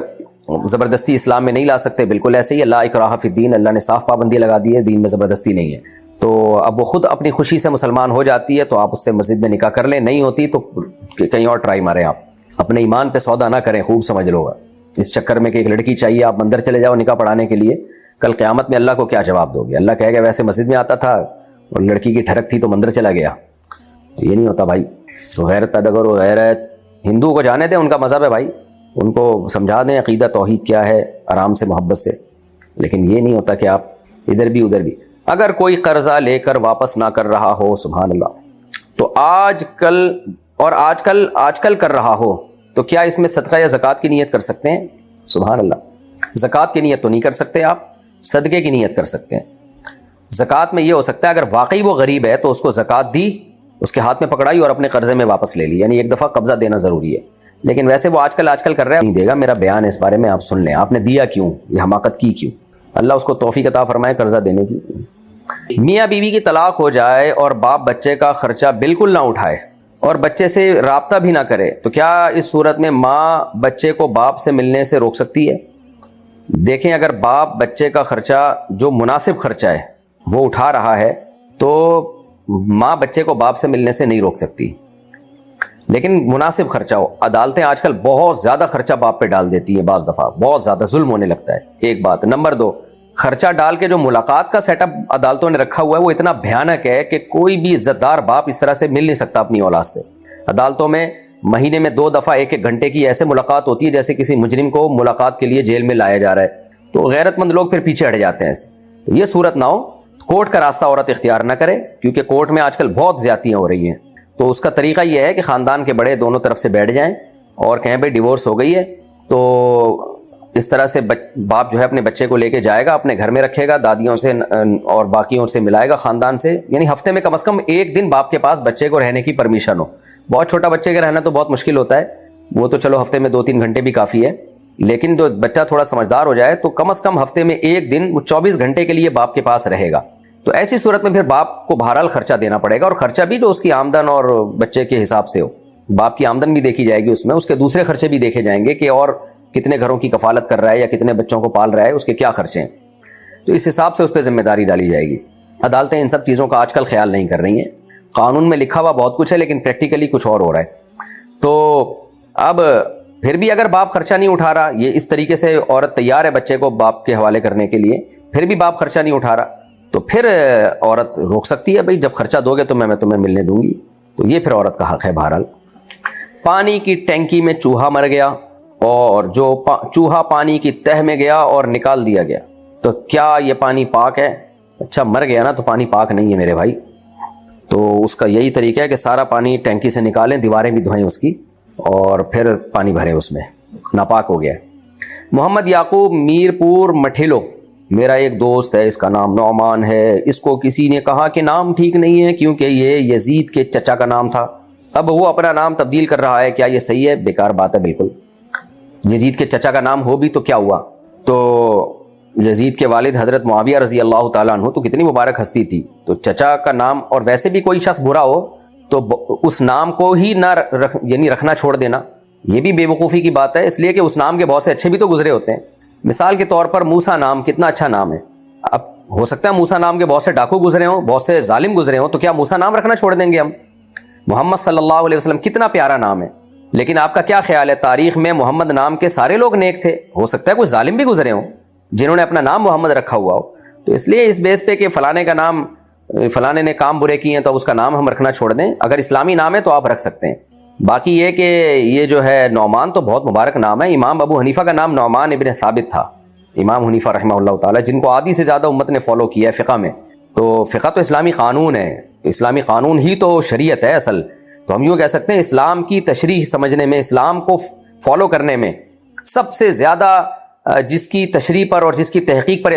زبردستی اسلام میں نہیں لا سکتے, بالکل ایسے ہی لا اکراہ فی الدین, اللہ نے صاف پابندی لگا دی ہے, دین میں زبردستی نہیں ہے. تو اب وہ خود اپنی خوشی سے مسلمان ہو جاتی ہے تو آپ اس سے مسجد میں نکاح کر لیں, نہیں ہوتی تو کہیں اور ٹرائی ماریں. آپ اپنے ایمان پہ سودا نہ کریں, خوب سمجھ لو گا. اس چکر میں کہ ایک لڑکی چاہیے, آپ مندر چلے جاؤ نکاح پڑھانے کے لیے, کل قیامت میں اللہ کو کیا جواب دو گے؟ اللہ کہے گا ویسے مسجد میں آتا تھا اور لڑکی کی ٹھڑک تھی تو مندر چلا گیا. تو یہ نہیں ہوتا بھائی. تو غیرت پیدا کرو, غیرت. ہندو کو جانے دیں, ان کا مذہب ہے بھائی, ان کو سمجھا دیں عقیدہ توحید کیا ہے آرام سے محبت سے. لیکن یہ نہیں ہوتا کہ آپ ادھر بھی ادھر بھی. اگر کوئی قرضہ لے کر واپس نہ کر رہا ہو, سبحان اللہ, تو آج کل کر رہا ہو تو کیا اس میں صدقہ یا زکوٰۃ کی نیت کر سکتے ہیں؟ سبحان اللہ. زکوٰۃ کی نیت تو نہیں کر سکتے آپ, صدقے کی نیت کر سکتے ہیں. زکوٰۃ میں یہ ہو سکتا ہے اگر واقعی وہ غریب ہے تو اس کو زکوٰۃ دی, اس کے ہاتھ میں پکڑائی اور اپنے قرضے میں واپس لے لی, یعنی ایک دفعہ قبضہ دینا ضروری ہے. لیکن ویسے وہ آج کل کر رہا ہے, نہیں دے گا. میرا بیان ہے اس بارے میں, آپ سن لیں. آپ نے دیا کیوں, یہ حماقت کی کیوں؟ اللہ اس کو توفیق عطا فرمائے قرضہ دینے کی. میاں بیوی کی طلاق ہو جائے اور باپ بچے کا خرچہ بالکل نہ اٹھائے اور بچے سے رابطہ بھی نہ کرے, تو کیا اس صورت میں ماں بچے کو باپ سے ملنے سے روک سکتی ہے؟ دیکھیں, اگر باپ بچے کا خرچہ جو مناسب خرچہ ہے وہ اٹھا رہا ہے تو ماں بچے کو باپ سے ملنے سے نہیں روک سکتی, لیکن مناسب خرچہ ہو. عدالتیں آج کل بہت زیادہ خرچہ باپ پہ ڈال دیتی ہیں, بعض دفعہ بہت زیادہ ظلم ہونے لگتا ہے. ایک بات. نمبر 2, خرچہ ڈال کے جو ملاقات کا سیٹ اپ عدالتوں نے رکھا ہوا ہے وہ اتنا بھیانک ہے کہ کوئی بھی عزت دار باپ اس طرح سے مل نہیں سکتا اپنی اولاد سے. عدالتوں میں مہینے میں 2 دفعہ 1 گھنٹے کی ایسے ملاقات ہوتی ہے جیسے کسی مجرم کو ملاقات کے لیے جیل میں لایا جا رہا ہے. تو غیرت مند لوگ پھر پیچھے ہٹ جاتے ہیں ایسے. تو یہ صورت نہ ہو, کورٹ کا راستہ عورت اختیار نہ کرے, کیونکہ کورٹ میں آج کل بہت زیادتیاں ہو رہی ہیں. تو اس کا طریقہ یہ ہے کہ خاندان کے بڑے دونوں طرف سے بیٹھ جائیں اور کہیں بھائی ڈیورس ہو گئی ہے تو اس طرح سے باپ جو ہے اپنے بچے کو لے کے جائے گا, اپنے گھر میں رکھے گا, دادیوں سے اور باقیوں سے ملائے گا, خاندان سے, یعنی ہفتے میں کم از کم ایک دن باپ کے پاس بچے کو رہنے کی پرمیشن ہو. بہت چھوٹا بچے کا رہنا تو بہت مشکل ہوتا ہے, وہ تو چلو ہفتے میں 2-3 گھنٹے بھی کافی ہے, لیکن جو بچہ تھوڑا سمجھدار ہو جائے تو کم از کم ہفتے میں ایک دن وہ 24 گھنٹے کے لیے باپ کے پاس رہے گا. تو ایسی صورت میں پھر باپ کو بہرحال خرچہ دینا پڑے گا, اور خرچہ بھی جو اس کی آمدن اور بچے کے حساب سے ہو. باپ کی آمدن بھی دیکھی جائے گی اس میں, اس کے دوسرے خرچے بھی دیکھے جائیں گے کہ اور کتنے گھروں کی کفالت کر رہا ہے یا کتنے بچوں کو پال رہا ہے, اس کے کیا خرچے ہیں. تو اس حساب سے اس پہ ذمہ داری ڈالی جائے گی. عدالتیں ان سب چیزوں کا آج کل خیال نہیں کر رہی ہیں. قانون میں لکھا ہوا بہت کچھ ہے لیکن پریکٹیکلی کچھ اور ہو رہا ہے. تو اب پھر بھی اگر باپ خرچہ نہیں اٹھا رہا, یہ اس طریقے سے عورت تیار ہے بچے کو باپ کے حوالے کرنے کے لیے, پھر بھی باپ خرچہ نہیں اٹھا رہا, تو پھر عورت روک سکتی ہے, بھئی جب خرچہ دو گے تو میں تمہیں ملنے دوں گی. تو یہ پھر عورت کا حق ہے. بہرحال پانی کی ٹینکی میں چوہا مر گیا, اور جو چوہا پانی کی تہ میں گیا اور نکال دیا گیا, تو کیا یہ پانی پاک ہے؟ اچھا مر گیا نا تو پانی پاک نہیں ہے میرے بھائی. تو اس کا یہی طریقہ ہے کہ سارا پانی ٹینکی سے نکالیں, دیواریں بھی دھوئیں اس کی, اور پھر پانی بھریں اس میں, ناپاک ہو گیا. محمد یعقوب میر پور مٹھیلو, میرا ایک دوست ہے, اس کا نام نعمان ہے. اس کو کسی نے کہا کہ نام ٹھیک نہیں ہے کیونکہ یہ یزید کے چچا کا نام تھا, اب وہ اپنا نام تبدیل کر رہا ہے, کیا یہ صحیح ہے؟ بیکار بات ہے بالکل. یزید کے چچا کا نام ہو بھی تو کیا ہوا؟ تو یزید کے والد حضرت معاویہ رضی اللہ تعالیٰ عنہ تو کتنی مبارک ہستی تھی, تو چچا کا نام, اور ویسے بھی کوئی شخص برا ہو تو اس نام کو ہی نہ یعنی رکھنا چھوڑ دینا, یہ بھی بے وقوفی کی بات ہے, اس لیے کہ اس نام کے بہت سے اچھے بھی تو گزرے ہوتے ہیں. مثال کے طور پر موسیٰ نام کتنا اچھا نام ہے. اب ہو سکتا ہے موسیٰ نام کے بہت سے ڈاکو گزرے ہوں, بہت سے ظالم گزرے ہوں, تو کیا موسیٰ نام رکھنا چھوڑ دیں گے ہم؟ محمد صلی اللہ علیہ وسلم کتنا پیارا نام ہے, لیکن آپ کا کیا خیال ہے تاریخ میں محمد نام کے سارے لوگ نیک تھے؟ ہو سکتا ہے کچھ ظالم بھی گزرے ہوں جنہوں نے اپنا نام محمد رکھا ہوا ہو. تو اس لیے اس بیس پہ کہ فلانے کا نام, فلانے نے کام برے کیے ہیں تو اس کا نام ہم رکھنا چھوڑ دیں, اگر اسلامی نام ہے تو آپ رکھ سکتے ہیں. باقی یہ کہ یہ جو ہے نعمان تو بہت مبارک نام ہے. امام ابو حنیفہ کا نام نعمان ابن ثابت تھا, امام حنیفہ رحمہ اللہ تعالیٰ, جن کو آدھی سے زیادہ امت نے فالو کیا ہے فقہ میں. تو فقہ تو اسلامی قانون ہے, تو اسلامی قانون ہی تو شریعت ہے اصل. تو ہم یوں کہہ سکتے ہیں اسلام کی تشریح سمجھنے میں, اسلام کو فالو کرنے میں سب سے زیادہ جس کی تشریح پر اور جس کی تحقیق پر